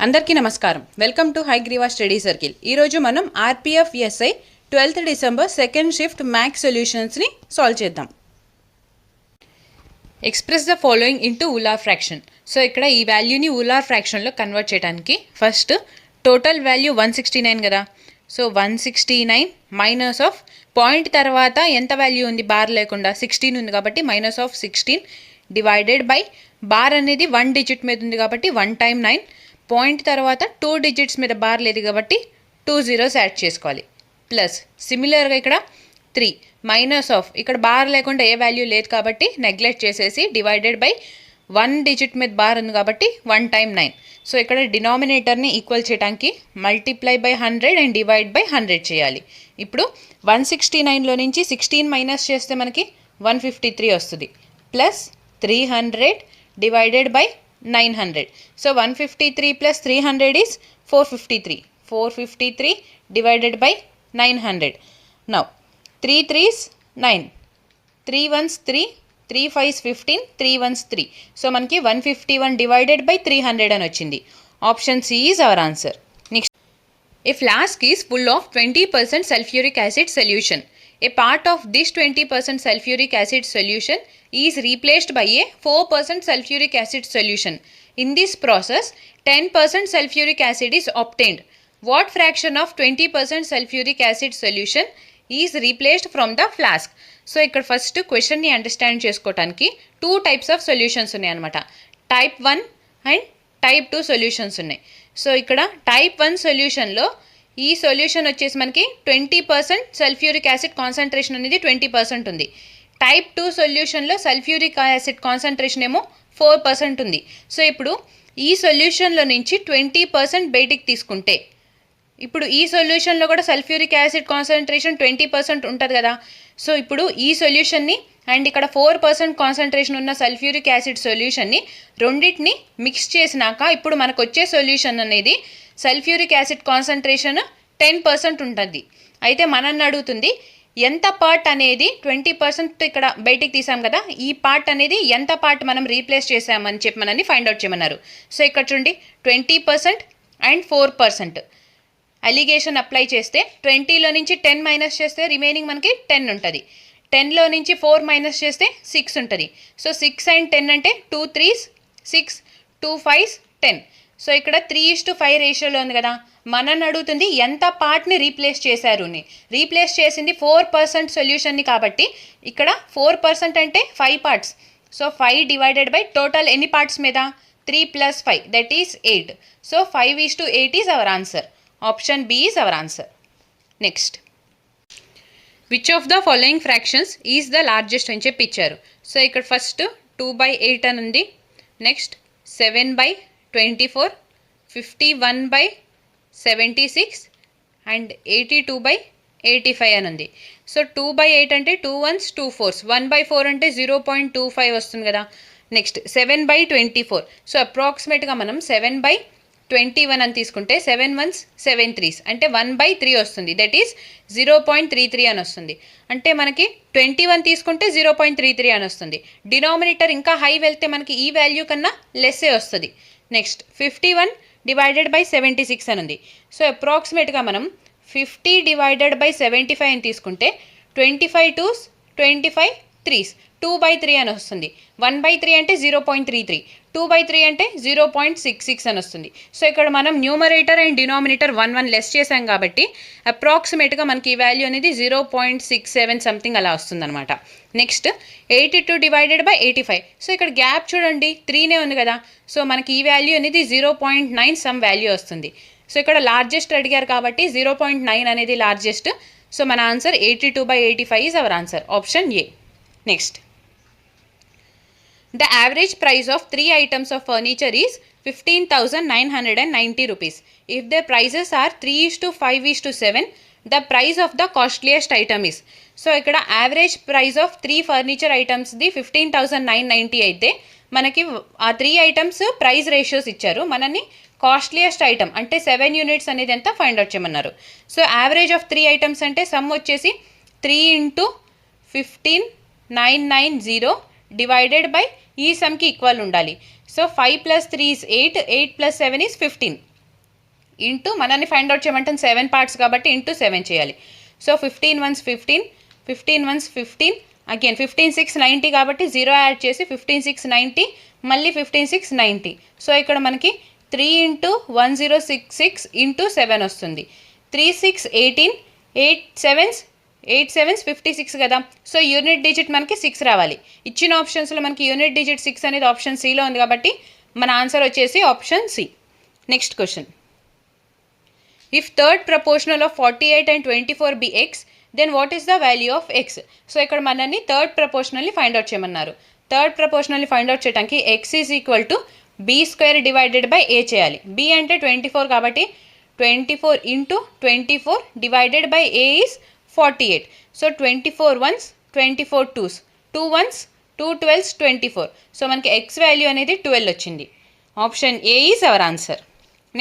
అందరికీ నమస్కారం. Welcome to Hygriva study circle. ఈరోజు మనం RPF SI 12th December second shift maths సొల్యూషన్స్ని సాల్వ్ చేద్దాం. ఎక్స్ప్రెస్ ద ఫాలోయింగ్ ఇంటూ ఊలార్ ఫ్రాక్షన్. సో ఇక్కడ ఈ వాల్యూని ఊలార్ ఫ్రాక్షన్లో కన్వర్ట్ చేయడానికి ఫస్ట్ టోటల్ వాల్యూ 169 కదా. సో 169 మైనస్ ఆఫ్ పాయింట్ తర్వాత ఎంత వాల్యూ ఉంది, బార్ లేకుండా 16 ఉంది కాబట్టి minus of 16 divided by bar అనేది 1 డిజిట్ మీద ఉంది కాబట్టి 1 టైమ్ 9, పాయింట్ తర్వాత 2 డిజిట్స్ మీద బార్ లేదు కాబట్టి 2 zeros యాడ్ చేసుకోవాలి. ప్లస్ సిమిలర్గా ఇక్కడ 3 మైనస్ ఆఫ్ ఇక్కడ బార్ లేకుండా ఏ వాల్యూ లేదు కాబట్టి నెగ్లెక్ట్ చేసేసి డివైడెడ్ బై 1 డిజిట్ మీద బార్ ఉంది కాబట్టి 1 టైమ్ 9. సో ఇక్కడ డినామినేటర్ని ఈక్వల్ చేయడానికి multiply by 100 and divide by 100 చేయాలి. ఇప్పుడు 169లో నుంచి 16 మైనస్ చేస్తే మనకి 153 వస్తుంది. Plus 300 divided by 900. So 153 plus 300 is 453. 453 divided by 900. Now 3 3s 9, 3 1s 3, 3 5s 15, 3 1s 3. So మనకి 151 divided by 300 అని వచ్చింది. Option C is our answer. Next, a flask is full of 20% sulfuric acid solution. A part of this 20% sulfuric acid solution is replaced by a 4% sulfuric acid solution. In this process, 10% sulfuric acid is obtained. What fraction of 20% sulfuric acid solution is replaced from the flask? So, ఇక్కడ first క్వశ్చన్ని understand చేసుకోవడానికి 2 types of solutions ఉన్నాయి అనమాట. Type 1 and type 2 solutions ఉన్నాయి. So ఇక్కడ type 1 సొల్యూషన్లో ఈ solution వచ్చేసి మనకి 20% సల్ఫ్యూరిక్ యాసిడ్ కాన్సన్ట్రేషన్ అనేది 20% ఉంది. టైప్ 2 సొల్యూషన్లో సల్ఫ్యూరిక్ యాసిడ్ కాన్సన్ట్రేషన్ ఏమో 4% ఉంది. సో ఇప్పుడు ఈ సొల్యూషన్లో నుంచి 20% బయటికి తీసుకుంటే ఇప్పుడు ఈ సొల్యూషన్లో కూడా సల్ఫ్యూరిక్ యాసిడ్ కాన్సన్ట్రేషన్ 20% ఉంటుంది కదా. సో ఇప్పుడు ఈ సొల్యూషన్ని అండ్ ఇక్కడ 4% కాన్సన్ట్రేషన్ ఉన్న సల్ఫ్యూరిక్ యాసిడ్ సొల్యూషన్ని రెండింటిని మిక్స్ చేసినాక ఇప్పుడు మనకు వచ్చే సొల్యూషన్ అనేది సల్ఫ్యూరిక్ యాసిడ్ కాన్సన్ట్రేషన్ 10% ఉంటుంది. అయితే మనల్ని అడుగుతుంది ఎంత పార్ట్ అనేది 20% ఇక్కడ బయటికి తీసాం కదా, ఈ పార్ట్ అనేది ఎంత పార్ట్ మనం రీప్లేస్ చేసామని చెప్పి మనల్ని ఫైండ్ అవుట్ చేయమన్నారు. సో ఇక్కడ చూడండి 20% అండ్ 4% అలిగేషన్ అప్లై చేస్తే 20లో నుంచి 10 మైనస్ చేస్తే రిమైనింగ్ మనకి 10 ఉంటుంది. 10లో నుంచి 4 మైనస్ చేస్తే 6 ఉంటుంది. సో 6 అండ్ 10 అంటే 2 3s 6, 2 5s 10. సో ఇక్కడ 3:5 రేషియోలో ఉంది కదా, మనని అడుగుతుంది ఎంత పార్ట్ని రీప్లేస్ చేశారు అని. రీప్లేస్ చేసింది 4% సొల్యూషన్ని కాబట్టి ఇక్కడ 4% అంటే 5 parts. So 5 divided by total ఎన్ని పార్ట్స్ మీద 3 + 5 that is 8. So 5:8 is our answer. Option B is our answer. Next, which of the following fractions is the largest అని చెప్పి ఇచ్చారు. సో ఇక్కడ ఫస్ట్ 2/8 అని ఉంది. నెక్స్ట్ 7/24, 51/76 అండ్ 82/85 అని ఉంది. సో 2/8 అంటే 2 1s 2 4s, 1/4 అంటే 0.25 వస్తుంది కదా. నెక్స్ట్ 7/24. సో అప్రాక్సిమేట్గా మనం 7/21 అని తీసుకుంటే 7 1s 7 3s అంటే 1/3 వస్తుంది. దట్ ఈస్ 0.33 అని వస్తుంది. అంటే మనకి 21 తీసుకుంటే 0.33 అని వస్తుంది. డినామినేటర్ ఇంకా హై వెళ్తే మనకి ఈ వాల్యూ కన్నా లెస్సే వస్తుంది. నెక్స్ట్ 51 డివైడెడ్ బై 76 అని ఉంది. సో అప్రాక్సిమేట్గా మనం 50 డివైడెడ్ బై 75 అని తీసుకుంటే 25 2s 25 3s 2/3 అని వస్తుంది. 1/3 అంటే 0.33, 2/3 అంటే 0.66 అని వస్తుంది. సో ఇక్కడ మనం న్యూమరేటర్ అండ్ డినామినేటర్ 1 1 లెస్ చేసాం కాబట్టి అప్రాక్సిమేట్గా మనకి ఈ వాల్యూ అనేది 0.67 సంథింగ్ అలా వస్తుంది అనమాట. Next 82 divided by 85. సో ఇక్కడ గ్యాప్ చూడండి 3నే ఉంది కదా. సో మనకి ఈ వాల్యూ అనేది 0.9 సమ్ వాల్యూ వస్తుంది. సో ఇక్కడ లార్జెస్ట్ అడిగారు కాబట్టి 0.9 అనేది లార్జెస్ట్. సో మన answer 82/85 is our answer. Option A. Next, the average price of 3 items of furniture is 15,990 rupees. If their prices are 3:5:7, the price of the costliest item is. So ఇక్కడ average price of 3 furniture ఐటమ్స్ది 15,990 అయితే మనకి ఆ 3 items price ratios ఇచ్చారు. మనని costliest item అంటే 7 units అనేది ఎంత find out చేయమన్నారు. సో యావరేజ్ ఆఫ్ 3 ఐటమ్స్ అంటే సమ్ వచ్చేసి 3 × 15,990 డివైడెడ్ బై ఈ సమ్కి ఈక్వల్ ఉండాలి. So 5 + 3 is 8, 8 + 7 is 15. ఇంటూ మనల్ని ఫైండ్ అవుట్ చేయమంటాం 7 పార్ట్స్ కాబట్టి ఇంటూ 7 చేయాలి. సో 15 1s 15, 15 1s 15, అగైన్ 15 6 90 కాబట్టి 0 యాడ్ చేసి 15 6 90, మళ్ళీ 15 6 90. సో ఇక్కడ మనకి 3 × 1066 × 7 వస్తుంది. 3 6 18, 8 7s 8 7s 56 కదా. సో యూనిట్ డిజిట్ మనకి 6 రావాలి. ఇచ్చిన ఆప్షన్స్లో మనకి యూనిట్ డిజిట్ 6 అనేది ఆప్షన్ సిలో ఉంది కాబట్టి మన ఆన్సర్ వచ్చేసి option C. Next question. If third proportional of 48 and 24 be x, then what is the value of x? So ఇక్కడ మనల్ని థర్డ్ ప్రపోర్షనల్ని ఫైండ్ అవుట్ చేయమన్నారు. థర్డ్ ప్రపోర్షనల్ని ఫైండ్ అవుట్ చేయడానికి x = b² / a చేయాలి. b అంటే 24 కాబట్టి 24 × 24 / a is 48. So 24 1s 24 2s, 2 1s 2 12s 24. So మనకి x value అనేది 12 వచ్చింది. Option A is our answer.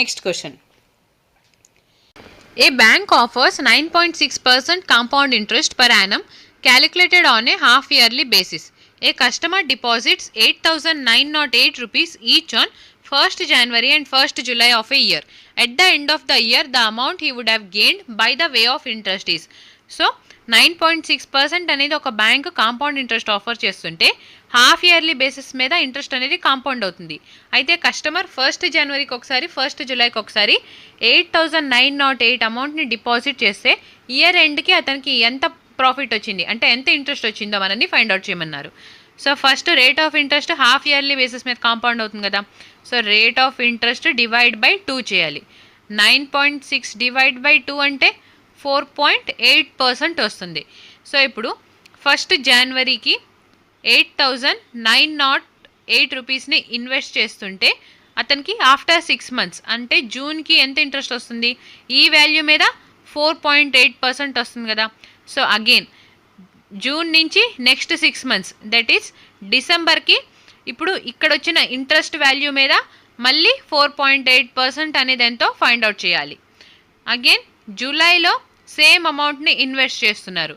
Next question. A bank offers 9.6% compound interest per annum calculated on a half-yearly basis. A customer deposits 8,908 rupees each on 1st January and 1st July of a year. At the end of the year, the amount he would have gained by the way of interest is. So, 9.6% అనేది ఒక bank compound interest offer చేస్తుంటే half yearly basis మీద interest అనేది compound అవుతుంది. అయితే customer 1st జనవరికి ఒకసారి 1st జూలైకి ఒకసారి 8,908 అమౌంట్ని డిపాజిట్ చేస్తే ఇయర్ ఎండ్కి అతనికి ఎంత ప్రాఫిట్ వచ్చింది అంటే ఎంత ఇంట్రెస్ట్ వచ్చిందో మనల్ని ఫైండ్ అవుట్ చేయమన్నారు. So first rate of interest half yearly basis మీద కాంపౌండ్ అవుతుంది కదా. So rate of interest divide by 2 చేయాలి. 9.6 డివైడ్ బై 2 అంటే 4.8% వస్తుంది. సో ఇప్పుడు 1st జనవరికి 8,908 రూపీస్ని ఇన్వెస్ట్ చేస్తుంటే అతనికి ఆఫ్టర్ 6 months అంటే జూన్కి ఎంత ఇంట్రెస్ట్ వస్తుంది, ఈ వాల్యూ మీద 4.8% వస్తుంది కదా. సో అగైన్ జూన్ నుంచి నెక్స్ట్ 6 months దట్ ఈస్ డిసెంబర్కి ఇప్పుడు ఇక్కడ వచ్చిన ఇంట్రెస్ట్ వాల్యూ మీద మళ్ళీ 4.8% అనేది ఎంతో ఫైండ్ అవుట్ చేయాలి. అగైన్ జూలైలో సేమ్ అమౌంట్ని ఇన్వెస్ట్ చేస్తున్నారు.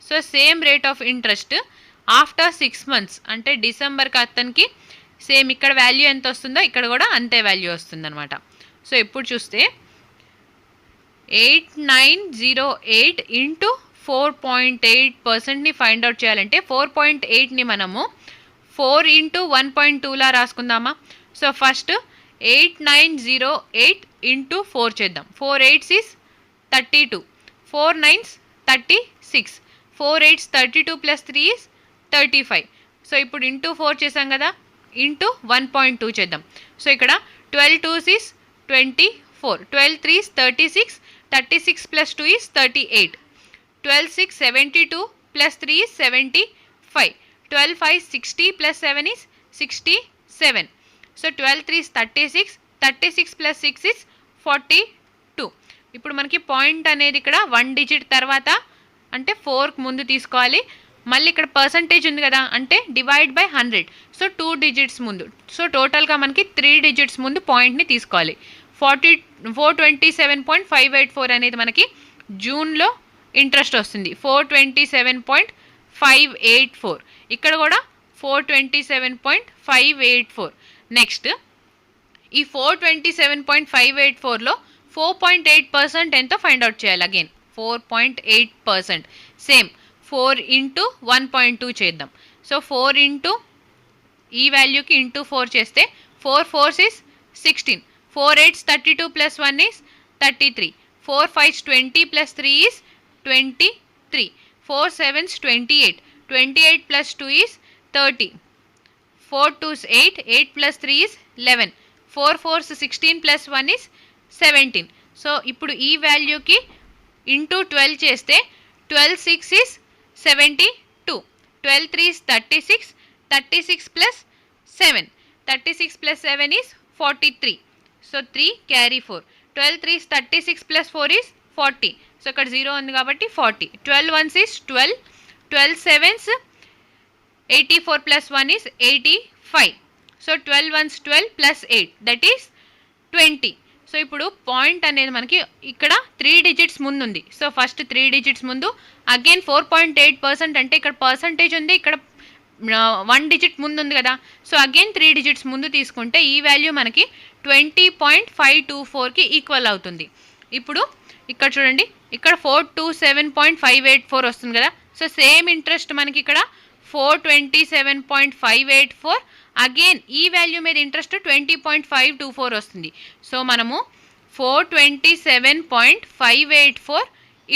So same rate of interest after 6 months అంటే డిసెంబర్కి అతనికి సేమ్ ఇక్కడ వాల్యూ ఎంత వస్తుందో ఇక్కడ కూడా అంతే వాల్యూ వస్తుందన్నమాట. సో ఇప్పుడు చూస్తే 8,908 ఇంటూ 4.8%ని ఫైండ్ అవుట్ చేయాలంటే 4.8ని మనము 4 × 1.2లా రాసుకుందామా. సో ఫస్ట్ 8,908 ఇంటూ 4 చేద్దాం. 4 8s is 32, 4 9s 36, 4 8s 32 + 3 is 35. So ఇప్పుడు ఇంటూ 4 చేసాం కదా, ఇంటూ 1.2 చేద్దాం. సో ఇక్కడ 12 2s is 24, 12 3s 36, 36 + 2 is 38, 12 6 72 + 3 is 75, 12 5 60 + 7 is 67. So 12 3s 36, 36 + 6 is 42. ఇప్పుడు మనకి పాయింట్ అనేది ఇక్కడ 1 digit తర్వాత అంటే 4 ముందు తీసుకోవాలి. మళ్ళీ ఇక్కడ పర్సంటేజ్ ఉంది కదా అంటే డివైడ్ బై 100. సో 2 digits ముందు. సో టోటల్గా మనకి 3 digits ముందు పాయింట్ని తీసుకోవాలి. 427.584 అనేది మనకి జూన్లో ఇంట్రెస్ట్ వస్తుంది. 427.584 ఇక్కడ కూడా 427.584. నెక్స్ట్ ఈ 427.584లో 4.8% ఎంతో ఫైండ్ అవుట్ చేయాలి. అగైన్ 4.8%. సేమ్ 4 × 1.2 చేద్దాం. సో 4 ఇంటూ ఈ వాల్యూకి ఇంటూ 4 చేస్తే 4 4s is 16, 4 8s 32 + 1 is 33, 4 5s 20 + 3 is 23, 4 7s 28, 28 + 2 is 30, 4 2s 8, 8 + 3 is 11, 4 4s 16 + 1 is 17. So ఇప్పుడు ఈ వాల్యూకి ఇంటూ 12 చేస్తే 12 6 is 72, 12 3 is 36, 36 + 7, 36 + 7 is 43. So 3 carry 4, 12 3 is 36 + 4 is 40. So ఇక్కడ 0 ఉంది కాబట్టి 40, 12 1s is 12, 12 7s 84 + 1 is 85. So 12 1s 12 + 8 that is 20. So ఇప్పుడు point అనేది మనకి ఇక్కడ 3 digits ముందు ఉంది. సో ఫస్ట్ 3 digits ముందు అగైన్ 4.8% అంటే ఇక్కడ పర్సంటేజ్ ఉంది, ఇక్కడ 1 డిజిట్ ముందు ఉంది కదా, సో అగైన్ 3 డిజిట్స్ ముందు తీసుకుంటే ఈ వాల్యూ మనకి 20.524కి ఈక్వల్ అవుతుంది. ఇప్పుడు ఇక్కడ చూడండి, ఇక్కడ 427.584 వస్తుంది కదా, సో సేమ్ ఇంట్రెస్ట్ మనకి ఇక్కడ 427.584, అగైన్ ఈ వాల్యూ మీద ఇంట్రెస్ట్ 20.524 వస్తుంది. సో మనము 427.584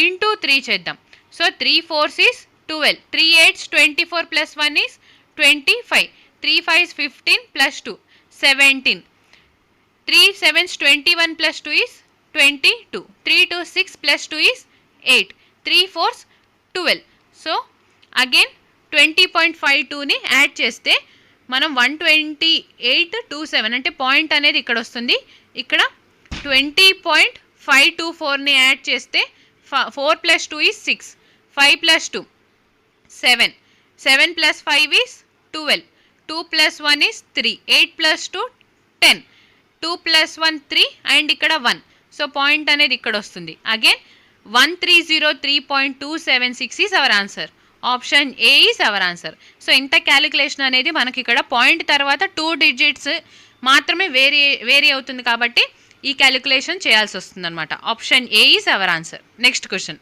ఇంటూ 3 చేద్దాం. So 3 4s is 12, 3 8s 24 plus 1 is 25, 3 5s 15 plus 2 17, 3 7s 21 plus 2 is 22, 3 2 6 plus 2 is 8, 3 4s 12. So again 20.52ని add చేస్తే మనం 128.27 అంటే పాయింట్ అనేది ఇక్కడ వస్తుంది. ఇక్కడ 20.524ని యాడ్ చేస్తే 4 plus 2 is 6, 5 plus 2 7, 7 plus 5 is 12, 2 plus 1 is 3, 8 plus 2 10, 2 plus 1 3 and ఇక్కడ 1. సో పాయింట్ అనేది ఇక్కడ వస్తుంది. Again 1303.276 is our answer. Option A is our answer. So ఇంత క్యాలిక్యులేషన్ అనేది మనకి ఇక్కడ పాయింట్ తర్వాత 2 డిజిట్స్ మాత్రమే వేరీ అవుతుంది కాబట్టి ఈ క్యాలిక్యులేషన్ చేయాల్సి వస్తుంది అనమాట. Option A is our answer. Next question.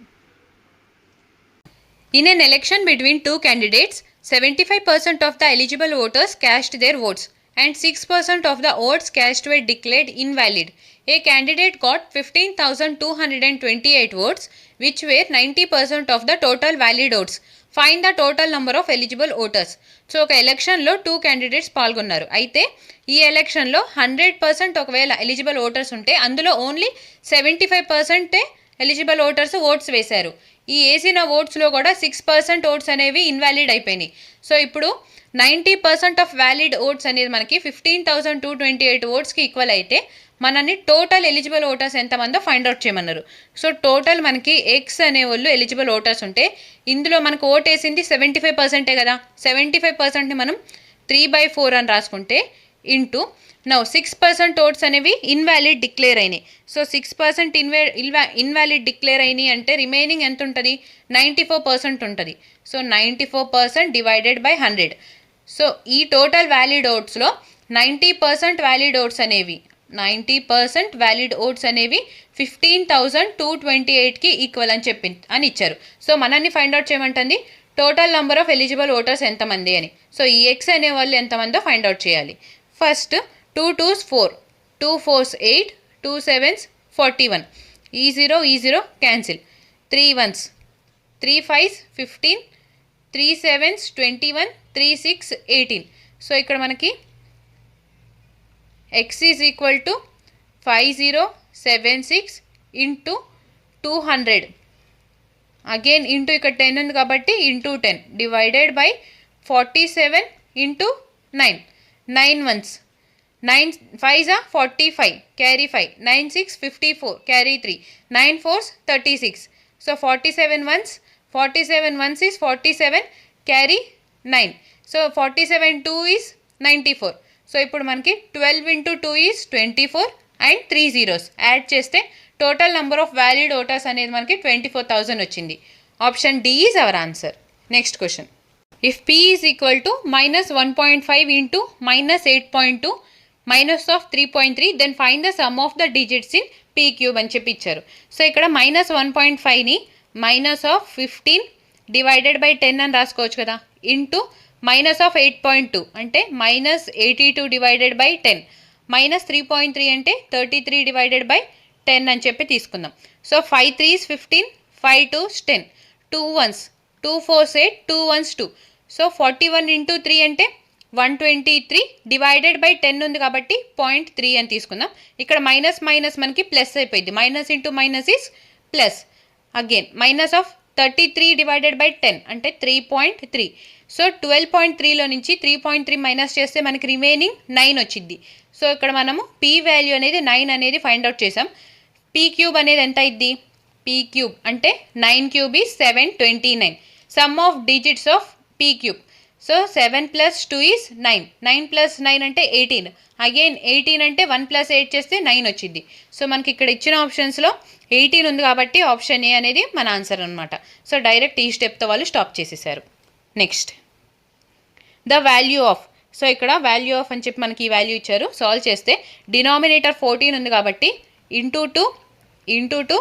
In an election between two candidates, 75% of the eligible voters cast their votes and 6% of the votes cast were declared invalid. A candidate got 15,228 votes, which were 90% of the total valid votes. Find the total number of eligible voters. So ఒక ఎలక్షన్లో 2 candidates పాల్గొన్నారు. అయితే ఈ ఎలక్షన్లో 100% ఒకవేళ eligible voters ఉంటే అందులో only 75% eligible voters oats వేశారు. ఈ వేసిన ఓట్స్లో కూడా 6% ఓట్స్ అనేవి ఇన్వాలిడ్ అయిపోయినాయి. సో ఇప్పుడు 90% ఆఫ్ వ్యాలిడ్ ఓట్స్ అనేది మనకి 15,228 ఓట్స్కి ఈక్వల్ అయితే మనని టోటల్ ఎలిజిబుల్ ఓటర్స్ ఎంతమందో ఫైండ్ అవుట్ చేయమన్నారు. సో టోటల్ మనకి ఎక్స్ అనే వాళ్ళు ఎలిజిబుల్ ఓటర్స్ ఉంటే ఇందులో మనకు ఓట్ వేసింది 75% కదా, 75%ని మనం 3/4 అని రాసుకుంటే ఇంటూ నౌ 6% ఓట్స్ అనేవి ఇన్వాలిడ్ డిక్లేర్ అయినాయి. సో 6% ఇన్వాలిడ్ డిక్లేర్ అయినాయి అంటే రిమైనింగ్ ఎంత ఉంటుంది, 94% ఉంటుంది. So 94% divided by 100. సో ఈ టోటల్ వ్యాలిడ్ ఓట్స్లో 90% వ్యాలిడ్ ఓట్స్ అనేవి 15,228కి ఈక్వల్ అని ఇచ్చారు. సో మనల్ని ఫైండ్ అవుట్ చేయమంటుంది total number of eligible voters ఎంతమంది అని. సో ఈ ఎక్స్ అనే వాళ్ళు ఎంతమందో ఫైండ్ అవుట్ చేయాలి. ఫస్ట్ 2 2s 4, 2 4s 8, 2 7s 41, ఈ 0 cancel, 3 1s 3 5s 15, 3 7s 21, 3 6 18. So ఇక్కడ మనకి x is equal to 5076 into 200, again into ఇక్కడ 10 ఉంది కాబట్టి into 10 divided by 47 into 9, 9 1s 9 5s 45 carry 5, 9 6 54 carry 3, 9 4s 36. So 47 1s is 47 carry 9. So 47 2 is 94. So ఇప్పుడు మనకి 12 into 2 is 24 and 3 zeros add చేస్తే total number of valid voters అనేది మనకి 24,000 వచ్చింది. Option D is our answer. Next question. If P is equal to -1.5 into -8.2 minus of 3.3 then find the sum of the digits in P cube అని చెప్పి ఇచ్చారు. So ఇక్కడ -1.5ని -15 divided by 10 అని రాసుకోవచ్చు కదా, ఇంటూ -8.2 అంటే -82 డివైడెడ్ బై 10, -3.3 అంటే 33 divided by 10 అని చెప్పి తీసుకుందాం. So 5 3s 15, 5 2s 10, 2 1s 2 4s 8, 2 1s 2. So 41 into 3 అంటే 123 డివైడెడ్ బై 10 ఉంది కాబట్టి 0.3 అని తీసుకుందాం. ఇక్కడ మైనస్ మనకి ప్లస్ అయిపోయింది, minus into minus is plus, again minus of 33 divided by 10 అంటే 3.3. సో 12.3లో నుంచి 3.3 మైనస్ చేస్తే మనకి రిమైనింగ్ 9 వచ్చింది. సో ఇక్కడ మనము పీ వాల్యూ అనేది 9 అనేది ఫైండ్ అవుట్ చేసాం. పీ క్యూబ్ అనేది ఎంత అయింది, పీ క్యూబ్ అంటే 9 cube is 729. Some of digits of P cube. So 7 + 2 is 9, 9 + 9 అంటే 18, అగైన్ 18 అంటే 1 + 8 చేస్తే 9 వచ్చింది. సో మనకి ఇక్కడ ఇచ్చిన ఆప్షన్స్లో 18 ఉంది కాబట్టి ఆప్షన్ ఏ అనేది మన ఆన్సర్ అనమాట. సో డైరెక్ట్ ఈ స్టెప్తో వాళ్ళు స్టాప్ చేసేసారు. Next the value of. So ఇక్కడ వాల్యూ ఆఫ్ అని చెప్పి మనకి ఈ వాల్యూ ఇచ్చారు. సాల్వ్ చేస్తే డినామినేటర్ 14 ఉంది కాబట్టి ఇంటూ 2 ఇంటూ 2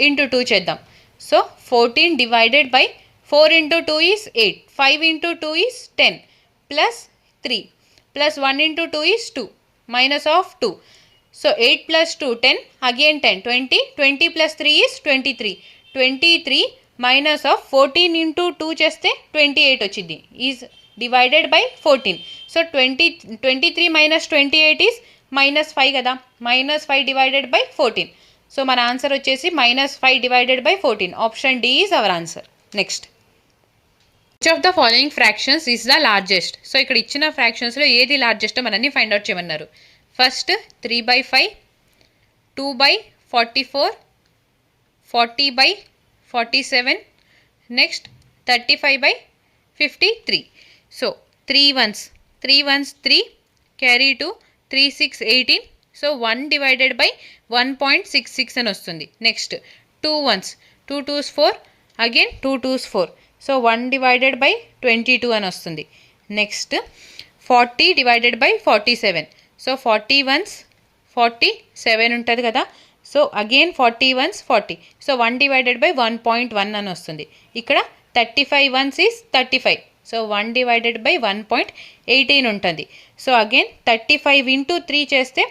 ఇంటూ 2 చేద్దాం. So 14 divided by 4 into 2 is 8, 5 into 2 is 10 plus 3 plus 1 into 2 is 2 minus of 2. So 8 plus 2 10, again 10 20, 20 plus 3 is 23, 23 minus of 14 into 2 చేస్తే 28 వచ్చింది, is divided by 14. So 23 minus 28 is -5 కదా, -5 divided by 14. So మన answer వచ్చేసి -5 divided by 14. Option D is our answer. Next, which of the following fractions is the largest. So ఇక్కడ ఇచ్చిన ఫ్రాక్షన్స్లో ఏది largest మనల్ని ఫైండ్ అవుట్ చేయమన్నారు. First 3/5, 2/44, 40/47, next 35/53. So 3 ones 3, carry to 3 6 18. So 1 divided by 1.66 అని వస్తుంది. Next 2 ones 2 2s 4, again 2 2s 4. So 1 divided by 22 అని వస్తుంది. Next 40 divided by 47. So 40 ones 47 ఉంటుంది కదా. So again 40 ones 40. So 1 divided by 1.1 అని వస్తుంది. ఇక్కడ 35 ones is 35. So 1 divided by 1.18 ఉంటుంది. సో అగైన్ 35 ఇంటూ 3 చేస్తే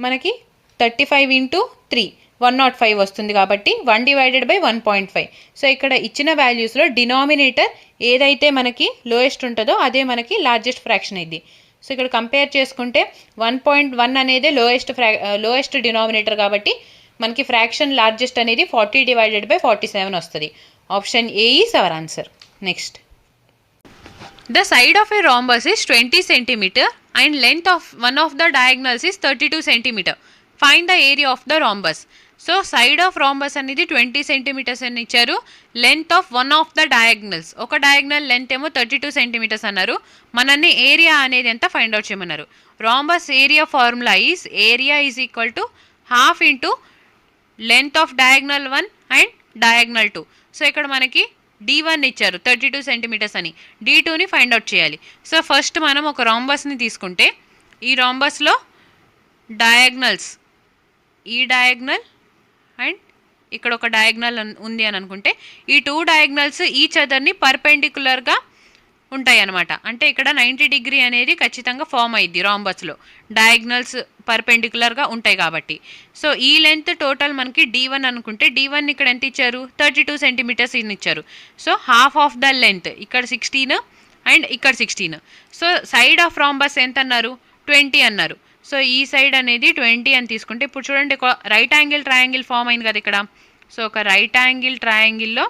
మనకి 35 ఇంటూ 3 105 వస్తుంది కాబట్టి 1 డివైడెడ్ బై 1.5. సో ఇక్కడ ఇచ్చిన వాల్యూస్లో డినామినేటర్ ఏదైతే మనకి లోయెస్ట్ ఉంటుందో అదే మనకి లార్జెస్ట్ ఫ్రాక్షన్ అయింది. సో ఇక్కడ కంపేర్ చేసుకుంటే 1.1 అనేది లోయెస్ట్ డినామినేటర్ కాబట్టి మనకి ఫ్రాక్షన్ లార్జెస్ట్ అనేది 40 డివైడెడ్ బై 47 వస్తుంది. Option A is our answer. Next, the side of A rhombus is 20 cm and length of one of the diagonals is 32 cm. Find the area of the rhombus. So side of rhombus అనేది 20 cm అని ఇచ్చారు. Length of one of the diagonals, ఒక diagonal length ఏమో 32 cm అన్నారు. మనల్ని area అనేది ఎంత find out చేయమన్నారు. Rhombus area formula is area is equal to half into length of diagonal 1 and diagonal 2. So ఇక్కడ మనకి D1 ఇచ్చారు 32 cm అని, D2ని ఫైండ్ అవుట్ చేయాలి. సో ఫస్ట్ మనం ఒక రాంబస్ని తీసుకుంటే ఈ రాంబస్లో డయాగ్నల్స్, ఈ డయాగ్నల్ అండ్ ఇక్కడ ఒక డయాగ్నల్ ఉంది అని అనుకుంటే ఈ 2 డయాగ్నల్స్ ఈచ్ అదర్ని పర్పెండిక్యులర్గా ఉంటాయి అన్నమాట. అంటే ఇక్కడ 90 డిగ్రీ అనేది ఖచ్చితంగా ఫామ్ అయ్యిద్ది రాంబస్లో, డయాగ్నల్స్ పర్పెండిక్యులర్గా ఉంటాయి కాబట్టి. సో ఈ లెంత్ టోటల్ మనకి D1 అనుకుంటే D1 ఇక్కడ ఎంత ఇచ్చారు 32 cm ఇచ్చారు. So half of the length ఇక్కడ 16 అండ్ ఇక్కడ 16. సో సైడ్ ఆఫ్ రాంబస్ ఎంత అన్నారు 20 అన్నారు. సో ఈ సైడ్ అనేది 20 అని తీసుకుంటే ఇప్పుడు చూడండి ఒక రైట్ యాంగిల్ ట్రయాంగిల్ ఫామ్ అయింది కదా ఇక్కడ. సో ఒక రైట్ యాంగిల్ ట్రయాంగిల్లో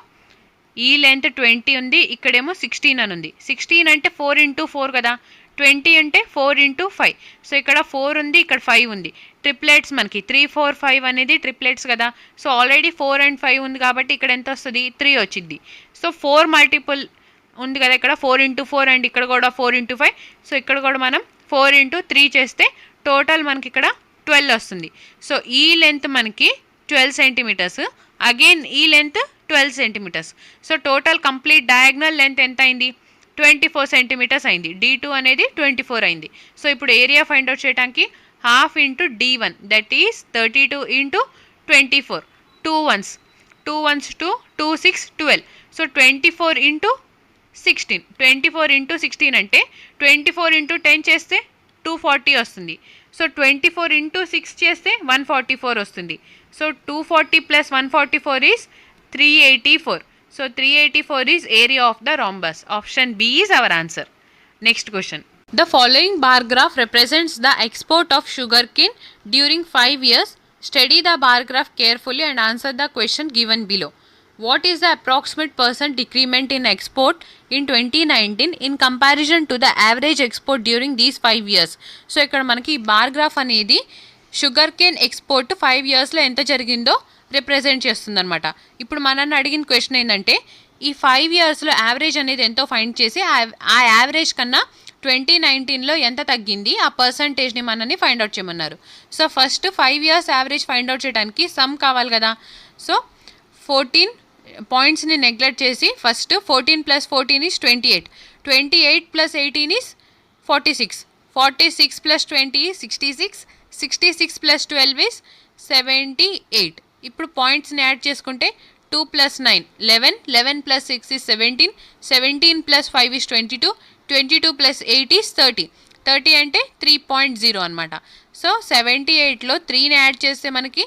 ఈ లెంత్ 20 ఉంది, ఇక్కడేమో 16 అని ఉంది. 16 అంటే 4 ఇంటూ 4 కదా, 20 అంటే 4 ఇంటూ 5. సో ఇక్కడ 4 ఉంది, ఇక్కడ 5 ఉంది. ట్రిప్లెట్స్ మనకి 3 4 5 అనేది ట్రిప్లెట్స్ కదా. సో ఆల్రెడీ 4 అండ్ 5 ఉంది కాబట్టి ఇక్కడ ఎంత వస్తుంది 3 వచ్చింది. సో 4 మల్టిపుల్ ఉంది కదా ఇక్కడ 4 ఇంటూ 4 అండ్ ఇక్కడ కూడా 4 ఇంటూ 5. సో ఇక్కడ కూడా మనం 4 ఇంటూ 3 చేస్తే టోటల్ మనకి ఇక్కడ 12 వస్తుంది. సో ఈ లెంత్ మనకి 12 cm, అగైన్ ఈ length 12 cm. So total complete diagonal length ఎంత అయింది 24 cm అయింది. D2 అనేది 24 అయింది. సో ఇప్పుడు ఏరియా ఫైండ్ అవుట్ చేయడానికి half into D1 that is 32 into 24. 2 ones 2 2 6 12. So 24 into 16, 24 into 16 అంటే 24 ఇంటూ 10 చేస్తే 240 వస్తుంది. సో 24 ఇంటూ 6 చేస్తే 144 వస్తుంది. So 240 plus 144 is 384. So 384 is area of the rhombus. Option B is our answer. Next question, the following bar graph represents the export of sugar cane during 5 years. Study the bar graph carefully and answer the question given below. What is the approximate % decrement in export in 2019 in comparison to the average export during these 5 years? So ఇక్కడ మనకి bar graph అనేది sugar cane export 5 yearsలో ఎంత జరిగిందో represent చేస్తుంది అనమాట. ఇప్పుడు మనల్ని అడిగిన క్వశ్చన్ ఏంటంటే ఈ 5 yearsలో యావరేజ్ అనేది ఎంతో ఫైండ్ చేసి ఆ యావరేజ్ కన్నా 2019లో ఎంత తగ్గింది ఆ పర్సంటేజ్ని మనని ఫైండ్ అవుట్ చేయమన్నారు. So first 5 years average find out చేయడానికి సమ్ కావాలి కదా. సో 14 పాయింట్స్ని నెగ్లెక్ట్ చేసి first 14 + 14 is 28. 28 plus 18 is 46. 46 plus 20 is 66. 66 plus 12 is 78. ఇప్పుడు పాయింట్స్ని యాడ్ చేసుకుంటే 2 plus 9 11. 11 plus 6 is 17. 17 plus 5 is 22. 22 plus 8 is 30. 30 అంటే 3.0 అనమాట. సో 78లో 3ని యాడ్ చేస్తే మనకి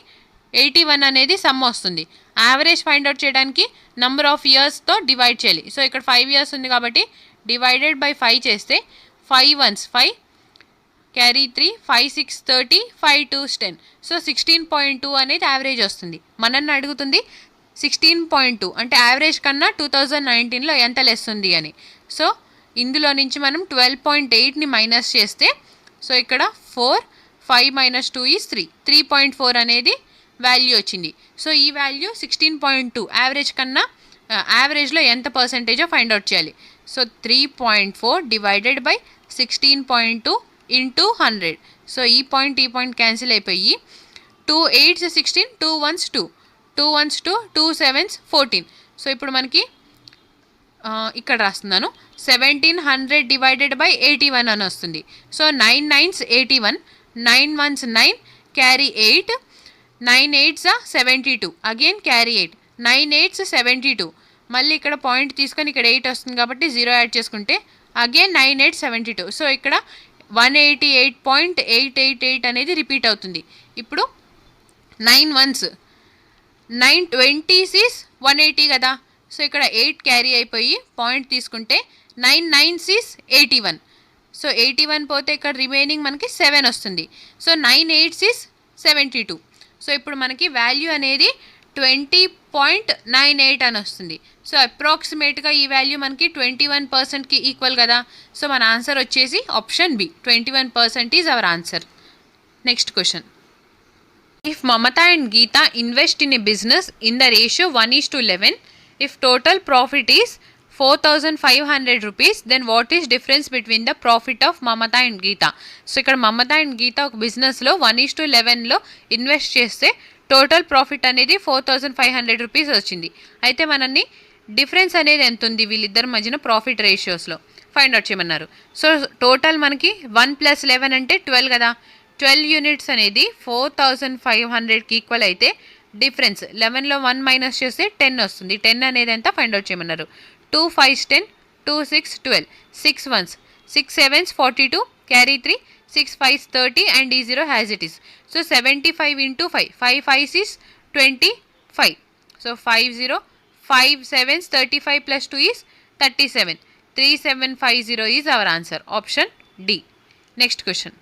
81 అనేది సమ్ వస్తుంది. యావరేజ్ ఫైండ్ అవుట్ చేయడానికి నెంబర్ ఆఫ్ ఇయర్స్తో డివైడ్ చేయాలి. సో ఇక్కడ 5 years ఉంది కాబట్టి డివైడెడ్ బై 5 చేస్తే 5 ones 5, క్యారీ 3, 5 6 30, 5 2s 10. సో 16.2 అనేది యావరేజ్ వస్తుంది. మనల్ని అడుగుతుంది 16.2 అంటే యావరేజ్ కన్నా 2019లో ఎంత లెస్ ఉంది అని. సో ఇందులో నుంచి మనం 12.8ని మైనస్ చేస్తే సో ఇక్కడ 4, 5 minus 2 is 3. 3.4 అనేది వాల్యూ వచ్చింది. సో ఈ వాల్యూ 16.2 యావరేజ్ కన్నా యావరేజ్లో ఎంత పర్సెంటేజో ఫైండ్ అవుట్ చేయాలి. So 3.4 divided by 16.2 into 100. So ఈ పాయింట్ క్యాన్సిల్ అయిపోయి 2 8s 16, 2 1s 2, 2 1s 2, 2 7s 14. So ఇప్పుడు మనకి ఇక్కడ రాస్తున్నాను 1700 డివైడెడ్ బై 81 అని వస్తుంది. So 9 9s 81, 9 1s 9, carry 8, 9 8s 72, again carry 8, 9 8s 72. మళ్ళీ ఇక్కడ పాయింట్ తీసుకొని ఇక్కడ 8 వస్తుంది కాబట్టి 0 యాడ్ చేసుకుంటే అగైన్ 9 8 72. సో ఇక్కడ 188.888 అనేది రిపీట్ అవుతుంది. ఇప్పుడు 9 1s 9 20s is 180 కదా. సో ఇక్కడ 8 క్యారీ అయిపోయి పాయింట్ తీసుకుంటే 9 9s is 81. సో 81 పోతే ఇక్కడ రిమైనింగ్ మనకి 7 వస్తుంది. So 9 8s is 72. సో ఇప్పుడు మనకి వాల్యూ అనేది 20.98 అని వస్తుంది. సో అప్రాక్సిమేట్గా ఈ వాల్యూ మనకి 21%కి ఈక్వల్ కదా. సో మన ఆన్సర్ వచ్చేసి option B, 21% is our answer. Next question. If Mamata and Geeta invest in a business in the ratio 1:11, if total profit is 4,500 rupees, then what is difference between the profit of Mamata and Geeta? So ఇక్కడ Mamata and గీత ఒక బిజినెస్లో 1:11లో invest చేస్తే total profit అనేది 4,500 rupees వచ్చింది. అయితే మనల్ని difference అనేది ఎంత ఉంది వీళ్ళిద్దరి మధ్యన ప్రాఫిట్ రేషియోస్లో ఫైండ్ అవుట్ చేయమన్నారు. సో టోటల్ మనకి 1 + 11 అంటే 12 కదా. 12 యూనిట్స్ అనేది 4,500కి ఈక్వల్ అయితే డిఫరెన్స్ 11లో 1 మైనస్ చేస్తే 10 వస్తుంది. 10 అనేది ఎంత ఫైండ్ అవుట్ చేయమన్నారు. 2 5s 10, 2 6 12, 6 1s 6 7s 42, carry 3, 6 5s 30 and E0 has it is. So 75 into 5, 5 5s is 25. So 50, 5 7s 35 plus 2 is 37. 3750 is our answer. Option D. Next question.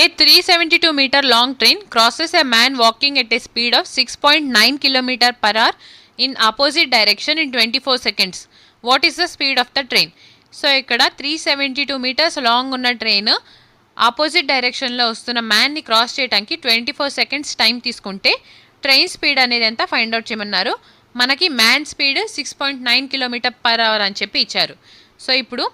A 372 meter long train crosses a man walking at a speed of 6.9 km/h in opposite direction in 24 seconds. What is the speed of the train? So ఇక్కడ 372 meters long ఉన్న train opposite డైరెక్షన్లో వస్తున్న మ్యాన్ని cross చేయడానికి 24 seconds time తీసుకుంటే train speed అనేది ఎంత find out చేయమన్నారు. మనకి మ్యాన్ స్పీడ్ 6.9 km/h అని చెప్పి ఇచ్చారు. సో ఇప్పుడు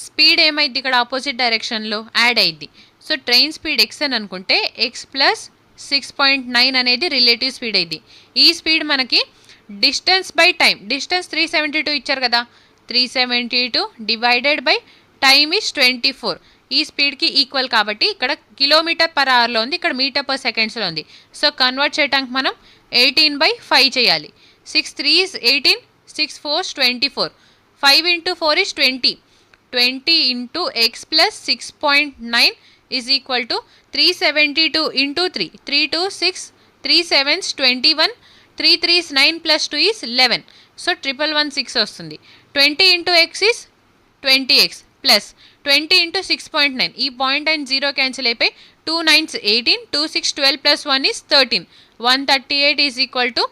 స్పీడ్ ఏమైంది ఇక్కడ ఆపోజిట్ డైరెక్షన్లో యాడ్ అయింది. సో ట్రైన్ స్పీడ్ ఎక్స్ అని అనుకుంటే ఎక్స్ ప్లస్ 6.9 అనేది రిలేటివ్ స్పీడ్ అయింది. ఈ స్పీడ్ మనకి డిస్టెన్స్ బై టైం, డిస్టెన్స్ 372 ఇచ్చారు కదా, 372 డివైడెడ్ బై టైమ్ ఈజ్ 24. ఈ స్పీడ్కి ఈక్వల్ కాబట్టి ఇక్కడ km/hలో ఉంది, ఇక్కడ m/s ఉంది. సో కన్వర్ట్ చేయడానికి మనం 18/5 చేయాలి. 6 3s 18, 6 4s 24, 5 into 4 is 20. 20 into x plus 6.9 is equal to 372 into 3. 3 2 6, 3 7s 21, 3 3s 9 plus 2 is 11. So 1116 వస్తుంది. 20 into x is 20x plus 20 into 6.9. ఈ పాయింట్ అండ్ 0 క్యాన్సిల్ అయిపోయి 2 9s 18, 2 6 12 plus 1 is 13. 138 is equal to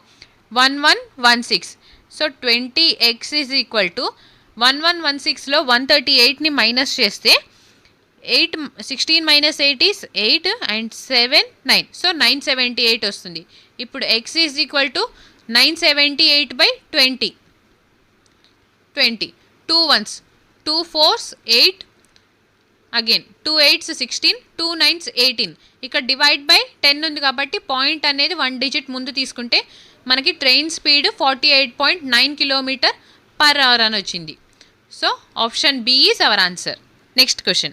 1116. So 20x is equal to 1116లో 138ని minus చేస్తే 16 minus 8 is 8 and 7 9. So 978 వస్తుంది. ఇప్పుడు x is equal to 978/20. 20. 2 1s, 2 4s 8, again 2 8s 16, 2 9s 18. ఇక్కడ divide by 10 ఉంది కాబట్టి పాయింట్ అనేది 1 డిజిట్ ముందు తీసుకుంటే మనకి ట్రైన్ స్పీడ్ 48.9 km/h అని వచ్చింది. So option B is our answer. Next question.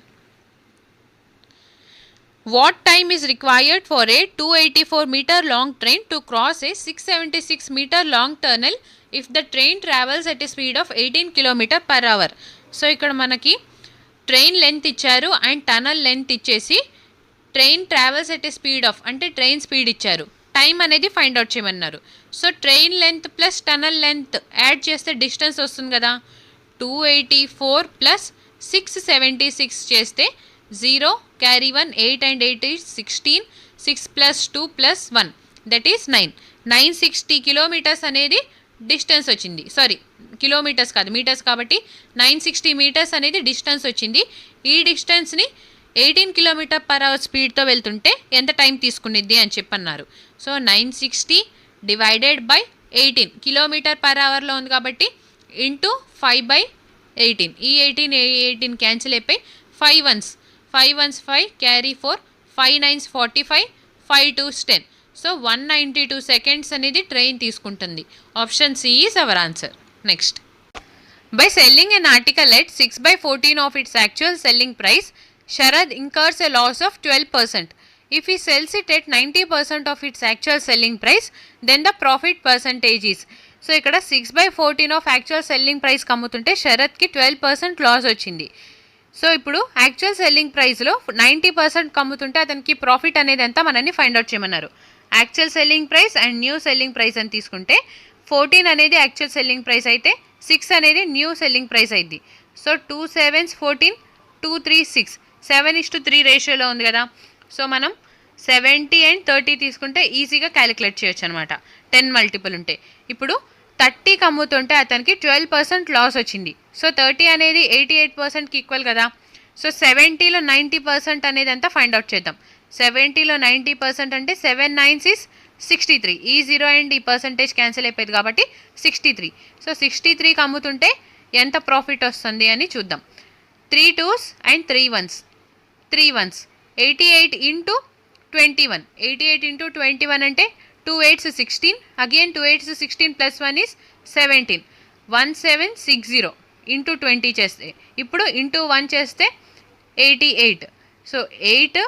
What time is required for a 284 meter long train to cross a 676 meter long tunnel if the train travels at a speed of 18 km per hour? So ఇక్కడ మనకి train length ఇచ్చారు and tunnel length ఇచ్చేసి train travels at a speed of అంటే train speed ఇచ్చారు, time అనేది find out చేయమన్నారు. So train length plus tunnel length add చేస్తే distance వస్తుంది కదా, 284 ప్లస్ 676 చేస్తే 0 carry 1 8 and 8 is 16, 6 plus 2 plus 1 that is 9. 960 kilometres అనేది డిస్టెన్స్ వచ్చింది. సారీ కిలోమీటర్స్ కాదు మీటర్స్ కాబట్టి 960 మీటర్స్ అనేది డిస్టెన్స్ వచ్చింది. ఈ డిస్టెన్స్ని 18 km/h స్పీడ్తో వెళ్తుంటే ఎంత టైం తీసుకునిద్ది అని చెప్పన్నారు. సో 960 డివైడెడ్ బై 18 km/hలో ఉంది కాబట్టి ఇంటూ 5/18. ఈ 18 క్యాన్సిల్ అయిపోయి 5 ones 5 carry 4, 5 9s 45, 5 2s 10. So 192 seconds అనేది ట్రైన్ తీసుకుంటుంది. Option C is our answer. Next. By selling an article at 6/14 of its actual selling price, Sharad incurs a loss of 12%. If he sells it at 90% of its actual selling price, then the profit percentage is. So ఇక్కడ 6/14 of actual selling ప్రైస్కి అమ్ముతుంటే శరత్కి 12% loss వచ్చింది. So ఇప్పుడు actual selling ప్రైస్లో 90% అమ్ముతుంటే అతనికి profit అనేది ఎంత మనని find out చేయమన్నారు. Actual selling price and new selling price అని తీసుకుంటే 14 అనేది యాక్చువల్ సెల్లింగ్ ప్రైస్ అయితే 6 అనేది న్యూ సెల్లింగ్ ప్రైస్ అయింది. సో 2 7s 14, 2 3 6, 7:3 రేషియోలో ఉంది కదా. సో మనం 70 and 30 తీసుకుంటే ఈజీగా క్యాలిక్యులేట్ చేయొచ్చు అనమాట, 10 మల్టిపుల్ ఉంటే. ఇప్పుడు 30కి అమ్ముతుంటే అతనికి 12% లాస్ వచ్చింది. సో 30 అనేది 88%కి ఈక్వల్ కదా. సో 70లో 90% అనేది అంతా ఫైండ్ అవుట్ చేద్దాం. 70లో 90% అంటే 7 9s is 63. ఈ 0 అండ్ ఈ పర్సంటేజ్ క్యాన్సిల్ అయిపోయింది కాబట్టి 63. సో 63కి అమ్ముతుంటే ఎంత ప్రాఫిట్ వస్తుంది అని చూద్దాం. 3 2s and 3 1s 88 into 21. 88 into 21 అంటే 2 8s 16. Again 2 8s 16 plus 1 is 17. 1760 into 20 చేస్తే, ఇప్పుడు ఇంటూ 1 చేస్తే 88. So 8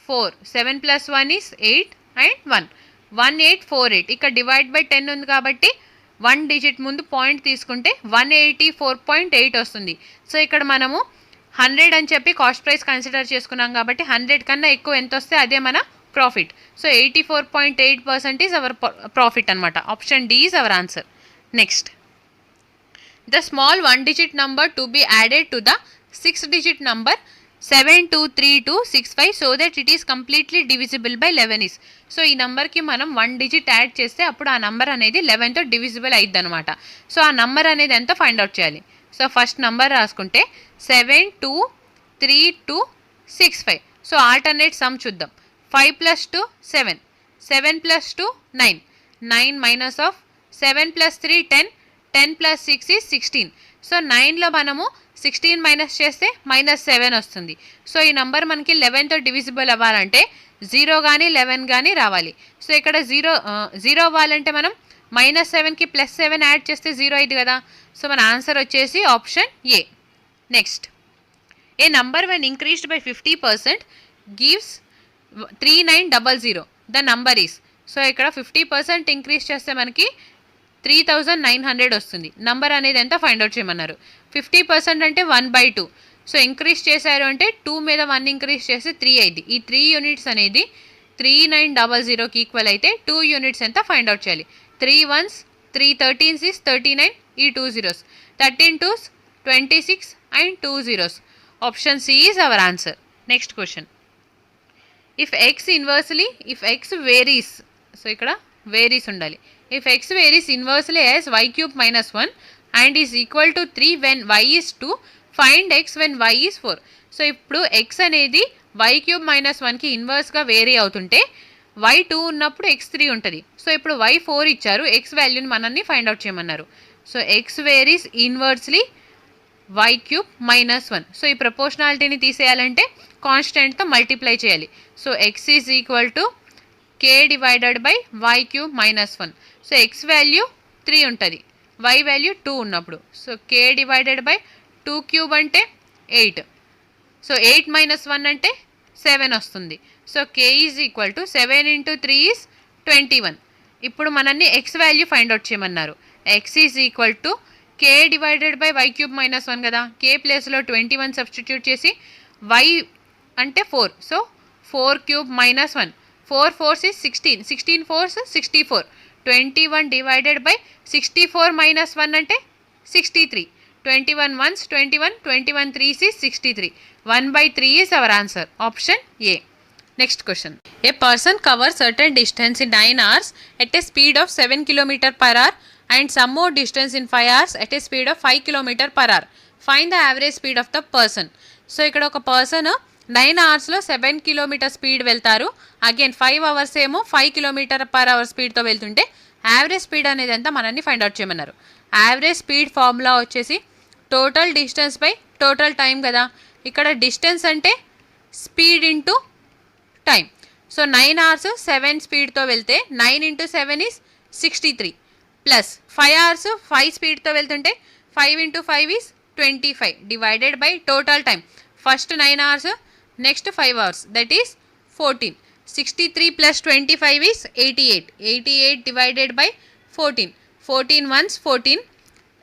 4, 7 plus 1 is 8 and 1, 1848. ఇక్కడ డివైడ్ బై 10 ఉంది కాబట్టి 1 డిజిట్ ముందు పాయింట్ తీసుకుంటే 184.8 వస్తుంది. సో ఇక్కడ మనము 100 అని చెప్పి కాస్ట్ ప్రైస్ కన్సిడర్ చేసుకున్నాం కాబట్టి 100 కన్నా ఎక్కువ ఎంత వస్తే అదే మన profit. So 84.8% is our profit అనమాట. Option D is our answer. Next. The small 1-digit number to be added to the 6-digit number 723265 so that it is completely divisible by 11 is. So ఈ నెంబర్కి మనం 1 digit add చేస్తే అప్పుడు ఆ number అనేది 11తో divisible అయ్యిద్ది అనమాట. సో ఆ నెంబర్ అనేది ఎంత ఫైండ్ అవుట్ చేయాలి. సో ఫస్ట్ నెంబర్ రాసుకుంటే 723265. సో ఆల్టర్నేట్ సమ్ చూద్దాం. 5 plus 2 7, 7 plus 2 9, 9 minus of 7 plus 3 10, 10 plus 6 is 16. So 9లో మనము 16 మైనస్ చేస్తే -7 వస్తుంది. సో ఈ నెంబర్ మనకి 11తో డివిజిబుల్ అవ్వాలంటే 0 కానీ 11 కానీ రావాలి. సో ఇక్కడ 0 అవ్వాలంటే మనం -7కి +7 యాడ్ చేస్తే 0 అయింది కదా. సో మన ఆన్సర్ వచ్చేసి option A. Next. A number when increased by 50% gives 3900. The number is. So ఇక్కడ 50% ఇంక్రీజ్ చేస్తే మనకి 3900 వస్తుంది. నంబర్ అనేది ఎంత ఫైండ్ అవుట్ చేయమన్నారు. 50% అంటే 1/2. సో ఇంక్రీజ్ చేశారు అంటే 2 మీద 1 ఇంక్రీజ్ చేస్తే 3 అయింది. ఈ 3 యూనిట్స్ అనేది 3900కి ఈక్వల్ అయితే 2 యూనిట్స్ ఎంత ఫైండ్ అవుట్ చేయాలి. 3 1s 3 13s is 39. ఈ 2 zeros 13 2s 26 and 2 zeros. Option C is our answer. Next question. If x varies, so ఇక్కడ వేరీస్ ఉండాలి. ఇఫ్ x varies inversely as y³ - 1 and is equal to 3 when y is 2, find x when y is 4. So ఇప్పుడు x అనేది y³ - 1కి ఇన్వర్స్గా vary అవుతుంటే y2 ఉన్నప్పుడు x3 ఉంటుంది. So ఇప్పుడు y4 ఇచ్చారు, x వాల్యూని మనల్ని ఫైండ్ అవుట్ చేయమన్నారు. So x varies inversely y³ - 1. So ఈ ప్రపోర్షనాలిటీని తీసేయాలంటే కాన్స్టెంట్తో మల్టిప్లై చేయాలి. So x is equal to k divided by y³ - 1. So x value 3 ఉంటుంది, వై వాల్యూ 2 ఉన్నప్పుడు. So K divided by 2 cube అంటే 8. సో 8 - 1 అంటే 7 వస్తుంది. So K is equal to 7 × 3 is 21. ఇప్పుడు మనల్ని X value find out చేయమన్నారు. X is equal to K divided by Y cube -1 కదా. కే ప్లేస్లో 21 సబ్స్టిట్యూట్ చేసి వై అంటే 4. So 4 cube -1, 4 4s is 16, 16 4s 64. 21 divided by 64 - 1 అంటే 63. 21 1s 21, 21 3s is 63. 1/3 is our answer. Option A. Next question. A person covers certain distance in 9 hours at a speed of 7 km/h and some more distance in 5 hours at a speed of 5 km/h. Find the average speed of the person. So ఇక్కడ ఒక person 9 అవర్స్లో 7 kilometre speed వెళ్తారు. Again 5 hours ఏమో 5 km/h స్పీడ్తో వెళ్తుంటే average speed అనేది అంతా మనల్ని ఫైండ్ అవుట్ చేయమన్నారు. యావరేజ్ స్పీడ్ ఫార్ములా వచ్చేసి total distance by total time కదా. ఇక్కడ డిస్టెన్స్ అంటే speed into time. So 9 hours 7 స్పీడ్తో వెళ్తే 9 × 7 ఈజ్ 63 ప్లస్ 5 అవర్స్ 5 స్పీడ్తో వెళ్తుంటే 5 × 5 is 25 divided by total time. First 9 hours, next 5 hours, that is 14. 63 + 25 is 88. 88 divided by 14. 14 1s 14.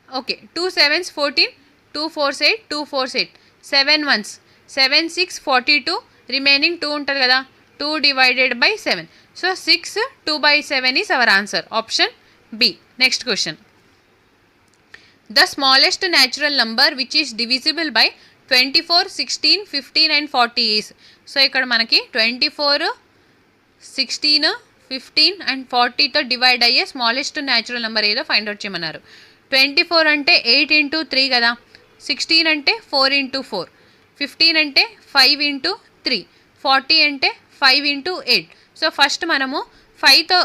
Okay, 2 7s 14, 2 4s 8, 2 4s 8. 7 1s 7 6 42. Remaining 2 ఉంటుంది కదా, 2 divided by 7. So 6 2/7 is our answer. Option B. Next question. The smallest natural number which is divisible by 24, 16, 15 and 40 is. So ఇక్కడ మనకి 24, 16, 15 and 40తో divide అయ్యే smallest natural number ఏదో find out చేయమన్నారు. 24 అంటే 8 × 3 కదా, 16 అంటే 4 × 4, 15 అంటే 5 × 3, 40 అంటే 5 × 8. సో ఫస్ట్ మనము 5తో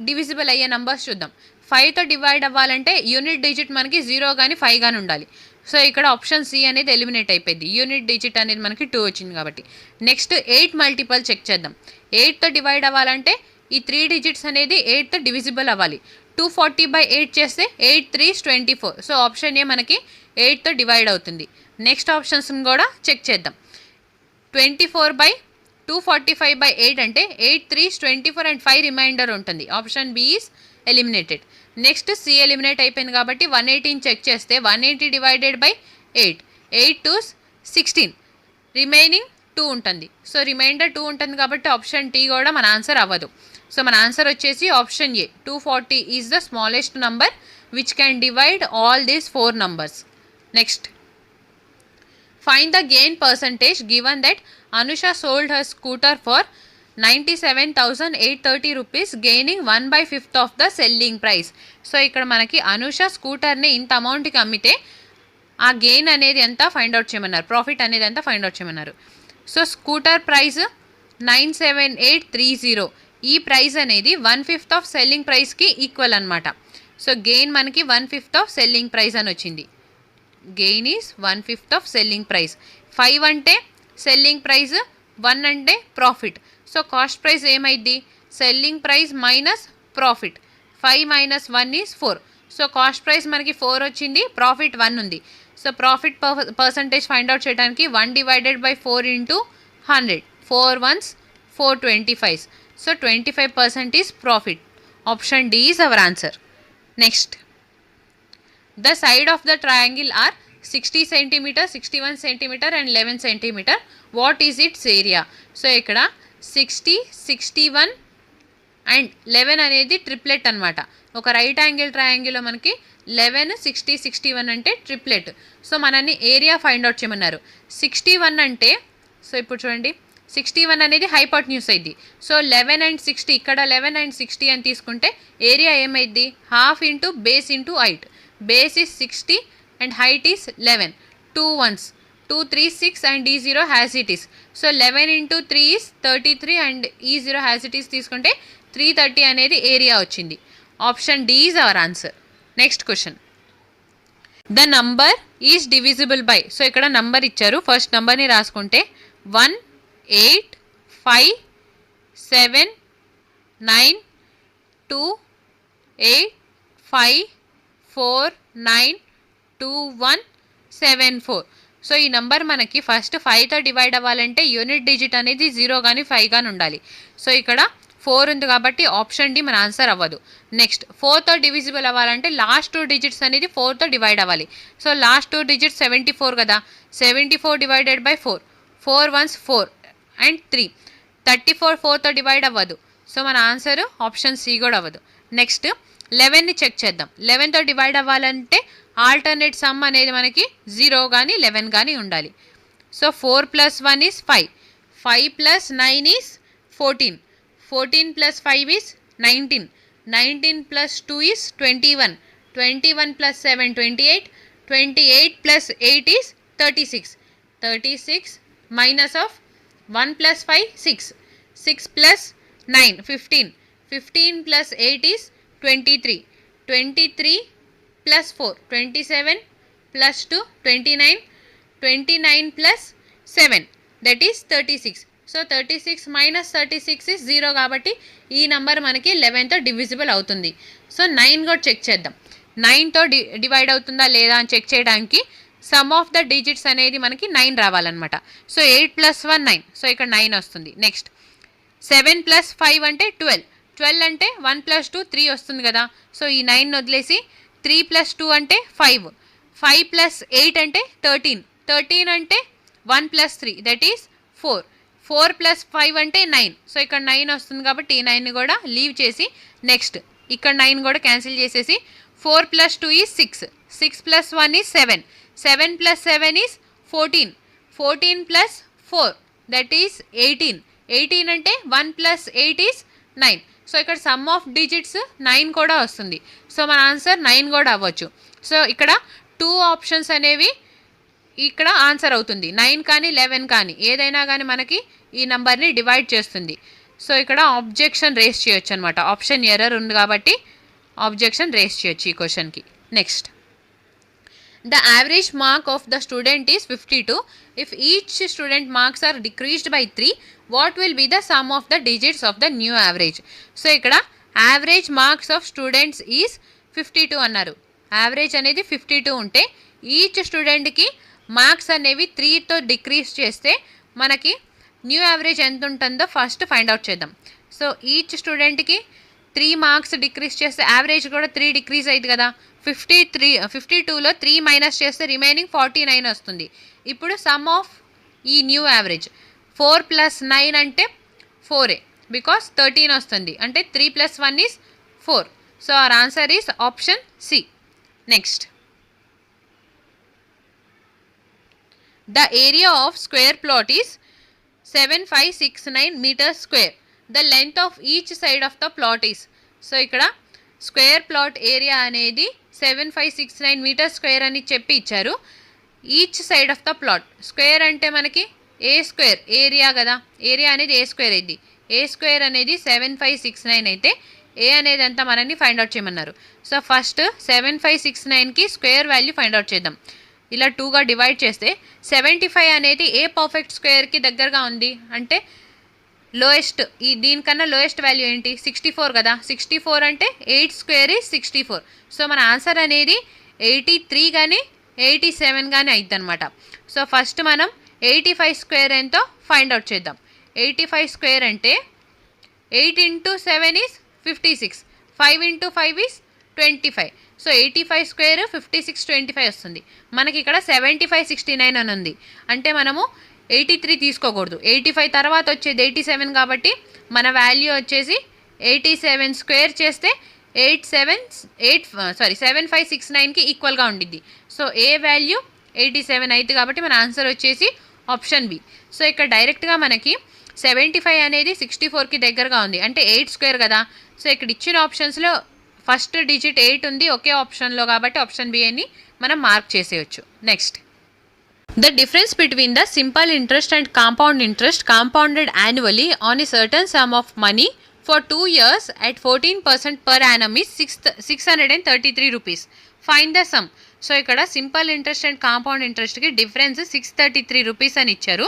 డివిజిబుల్ అయ్యే నెంబర్స్ చూద్దాం. 5తో డివైడ్ అవ్వాలంటే యూనిట్ డిజిట్ మనకి 0 కానీ 5 కానీ ఉండాలి. సో ఇక్కడ ఆప్షన్ సి అనేది ఎలిమినేట్ అయిపోయింది. యూనిట్ డిజిట్ అనేది మనకి 2 వచ్చింది కాబట్టి. నెక్స్ట్ 8 మల్టిపల్ చెక్ చేద్దాం. 8తో డివైడ్ అవ్వాలంటే ఈ 3 డిజిట్స్ అనేది 8తో డివిజిబుల్ అవ్వాలి. 240/8 చేస్తే 8 3s 24. సో ఆప్షన్ ఏ మనకి 8తో డివైడ్ అవుతుంది. నెక్స్ట్ ఆప్షన్స్ని కూడా చెక్ చేద్దాం. 24/245/8 అంటే 8 3s 24 అండ్ 5 రిమైండర్ ఉంటుంది. Option B is eliminated. Next C eliminate అయిపోయింది కాబట్టి 180 చెక్ చేస్తే 180 డివైడెడ్ బై 8, 8 2s 16, రిమైనింగ్ 2 ఉంటుంది. సో రిమైండర్ 2 ఉంటుంది కాబట్టి ఆప్షన్ టీ కూడా మన ఆన్సర్ అవ్వదు. సో మన ఆన్సర్ వచ్చేసి option A, 240 is the smallest number which can divide all these 4 numbers. Next, find the gain percentage given that Anusha sold her scooter for 97,830 rupees, gaining 1/5 of the selling price. So ఇక్కడ మనకి అనుష స్కూటర్ని ఇంత అమౌంట్కి అమ్మితే ఆ gain అనేది ఎంత find out చేయమన్నారు, profit అనేది ఎంత ఫైండ్ అవుట్ చేయమన్నారు. So scooter price 97830. ఈ ప్రైస్ అనేది 1/5 ఆఫ్ సెల్లింగ్ ప్రైస్కి ఈక్వల్ అనమాట. సో గెయిన్ మనకి 1/5 ఆఫ్ సెల్లింగ్ ప్రైస్ అని వచ్చింది. Gain is 1/5 of selling price. 5 అంటే సెల్లింగ్ ప్రైస్, 1 అంటే ప్రాఫిట్. సో కాస్ట్ ప్రైస్ ఏమైంది, selling price minus profit. 5 - 1 is 4. So cost price మనకి 4 వచ్చింది, ప్రాఫిట్ 1 ఉంది. So profit percentage find out చేయడానికి 1 divided by 4 × 100. 4 1s 4 25s. So 25% is profit. Option D is our answer. Next, the side of the triangle are 60 cm, 61 cm and 11 cm. What is its area? So ఇక్కడ 60, 61 and 11 అనేది triplet అనమాట. ఒక right angle ట్రయాంగిల్లో మనకి 11, 60, 61 అంటే triplet. So మనల్ని area find out చేయమన్నారు. 61 అంటే, so ఇప్పుడు చూడండి 61 అనేది హైపోటెన్యూస్ అయింది. సో 11 and 60, ఇక్కడ 11 and 60 అని తీసుకుంటే ఏరియా ఏమైంది, half into base into height. Base is 60 and height is 11. 2 1s 2 3 6 and E0 has it is. So 11 × 3 is 33 and E0 has it is తీసుకుంటే 330 అనేది ఏరియా వచ్చింది. Option D is our answer. Next question, the number is divisible by. So ఇక్కడ number ఇచ్చారు, first నంబర్ని రాసుకుంటే 1 8 5 7 9 2 8 5 492174. So ఈ number మనకి first 5తో divide అవ్వాలంటే యూనిట్ డిజిట్ అనేది 0 కానీ 5 కానీ ఉండాలి. సో ఇక్కడ 4 ఉంది కాబట్టి ఆప్షన్ డి మన ఆన్సర్ అవ్వదు. నెక్స్ట్ 4తో డివిజిబుల్ అవ్వాలంటే లాస్ట్ 2 డిజిట్స్ అనేది 4తో డివైడ్ అవ్వాలి. సో లాస్ట్ 2 డిజిట్స్ 74 కదా, 74 డివైడెడ్ బై 4, 4 ones 4 అండ్ 3, 34 4తో డివైడ్ అవ్వదు. సో మన ఆన్సర్ ఆప్షన్ సి కూడా అవ్వదు. నెక్స్ట్ 11ని చెక్ చేద్దాం. 11తో డివైడ్ అవ్వాలంటే ఆల్టర్నేట్ సమ్ అనేది మనకి 0 కానీ 11 కానీ ఉండాలి. So 4 + 1 is 5, 5 + 9 is 14, 14 + 5 is 19, 19 + 2 is 21, 21 + 7 28, 28 + 8 is 36, 36 minus of 1 + 5 6, 6 + 9 15, 15 + 8 is 23, 23 + 4 27 + 2 29, 29 + 7 that is 36. So 36 minus 36 is 0 కాబట్టి ఈ నెంబర్ మనకి 11తో డివిజిబుల్ అవుతుంది. సో 9 కూడా చెక్ చేద్దాం. 9తో డివైడ్ అవుతుందా లేదా అని చెక్ చేయడానికి సమ్ ఆఫ్ ద డిజిట్స్ అనేది మనకి 9 రావాలన్నమాట. సో 8 + 1 9, సో ఇక్కడ 9 వస్తుంది. నెక్స్ట్ 7 + 5 అంటే 12, 12 అంటే 1 + 2 3 వస్తుంది కదా. సో ఈ 9 వదిలేసి 3 + 2 అంటే 5, 5 + 8 అంటే 13, 13 అంటే 1 + 3 దట్ ఈస్ 4, 4 + 5 అంటే 9. సో ఇక్కడ 9 వస్తుంది కాబట్టి ఈ 9ని కూడా లీవ్ చేసి నెక్స్ట్ ఇక్కడ 9 కూడా క్యాన్సిల్ చేసేసి 4 + 2 is 6, 6 + 1 is 7, 7 + 7 is 14, 14 + 4 that is 18, 18 అంటే 1 + 8 is 9. సో ఇక్కడ సమ్ ఆఫ్ డిజిట్స్ 9 కూడా వస్తుంది. సో మన ఆన్సర్ 9 కూడా అవ్వచ్చు. సో ఇక్కడ 2 ఆప్షన్స్ అనేవి ఇక్కడ ఆన్సర్ అవుతుంది. 9 కానీ 11 కానీ ఏదైనా కానీ మనకి ఈ నెంబర్ని డివైడ్ చేస్తుంది. సో ఇక్కడ ఆబ్జెక్షన్ రేస్ చేయొచ్చు అనమాట. ఆప్షన్ ఎర్రర్ ఉంది కాబట్టి ఆబ్జెక్షన్ రేస్ చేయొచ్చు ఈ క్వశ్చన్కి. Next the average mark of the student is 52. If each student marks are decreased by 3, what will be the sum of the digits of the new average? So ఇక్కడ average marks of students is 52 అన్నారు. Average అనేది 52 ఉంటే each స్టూడెంట్కి marks అనేవి 3తో decrease చేస్తే మనకి new average ఎంత ఉంటుందో ఫస్ట్ ఫైండ్ అవుట్ చేద్దాం. సో ఈచ్ స్టూడెంట్కి 3 మార్క్స్ డిక్రీజ్ చేస్తే యావరేజ్ కూడా 3 డిక్రీజ్ అయింది కదా. 52లో 3 మైనస్ చేస్తే రిమైనింగ్ 49 వస్తుంది. ఇప్పుడు సమ్ ఆఫ్ ఈ న్యూ యావరేజ్ 4 + 9 అంటే 4 బికాస్ 13 వస్తుంది. అంటే 3 + 1 is 4. So our answer is option C. Next the area of square plot is 7569 meters square. The length of each side of the plot is. So ఇక్కడ square plot area అనేది 7569 metre square అని చెప్పి ఇచ్చారు. Each side of the plot square అంటే మనకి ఏ square area కదా, area అనేది ఏ square అయింది. ఏ స్క్వేర్ అనేది 7569 అయితే ఏ అనేది అంతా మనల్ని ఫైండ్ అవుట్ చేయమన్నారు. సో ఫస్ట్ 7569కి స్క్వేర్ వాల్యూ ఫైండ్ అవుట్ చేద్దాం. ఇలా 2గా డివైడ్ చేస్తే 75 అనేది ఏ పర్ఫెక్ట్ స్క్వేర్కి దగ్గరగా ఉంది అంటే లోయెస్ట్, ఈ దీనికన్నా లోయెస్ట్ వాల్యూ ఏంటి 64 కదా. 64 అంటే 8 స్క్వేర్ ఈజ్ 64. సో మన ఆన్సర్ అనేది 83 కానీ 87 కానీ అవుతుంది అనమాట. సో ఫస్ట్ మనం 85 స్క్వేర్ ఎంతో ఫైండ్ అవుట్ చేద్దాం. 85 స్క్వేర్ అంటే 8 × 7 ఈజ్ 56, 5 × 5 ఈజ్ 25. సో 85 స్క్వేర్ 56 25 వస్తుంది. మనకి ఇక్కడ 75 69 అని ఉంది. అంటే మనము 83 తీసుకోకూడదు. 85 తర్వాత వచ్చేది 87 కాబట్టి మన వాల్యూ వచ్చేసి 87 స్క్వేర్ చేస్తే 7569కి ఈక్వల్గా ఉండిద్ది. సో ఏ వాల్యూ 87 అయితే కాబట్టి మన ఆన్సర్ వచ్చేసి ఆప్షన్ బి. సో ఇక్కడ డైరెక్ట్గా మనకి 75 అనేది 64కి దగ్గరగా ఉంది అంటే 8 స్క్వేర్ కదా. సో ఇక్కడ ఇచ్చిన ఆప్షన్స్లో ఫస్ట్ డిజిట్ 8 ఉంది ఒకే ఆప్షన్లో కాబట్టి ఆప్షన్ బి అని మనం మార్క్ చేసేయచ్చు. Next the difference between the simple interest and compound interest compounded annually on a certain sum of money for 2 years at 14% per annum is 633 rupees. Find the sum. So ఇక్కడ simple interest and compound ఇంట్రెస్ట్కి difference 633 rupees అని ఇచ్చారు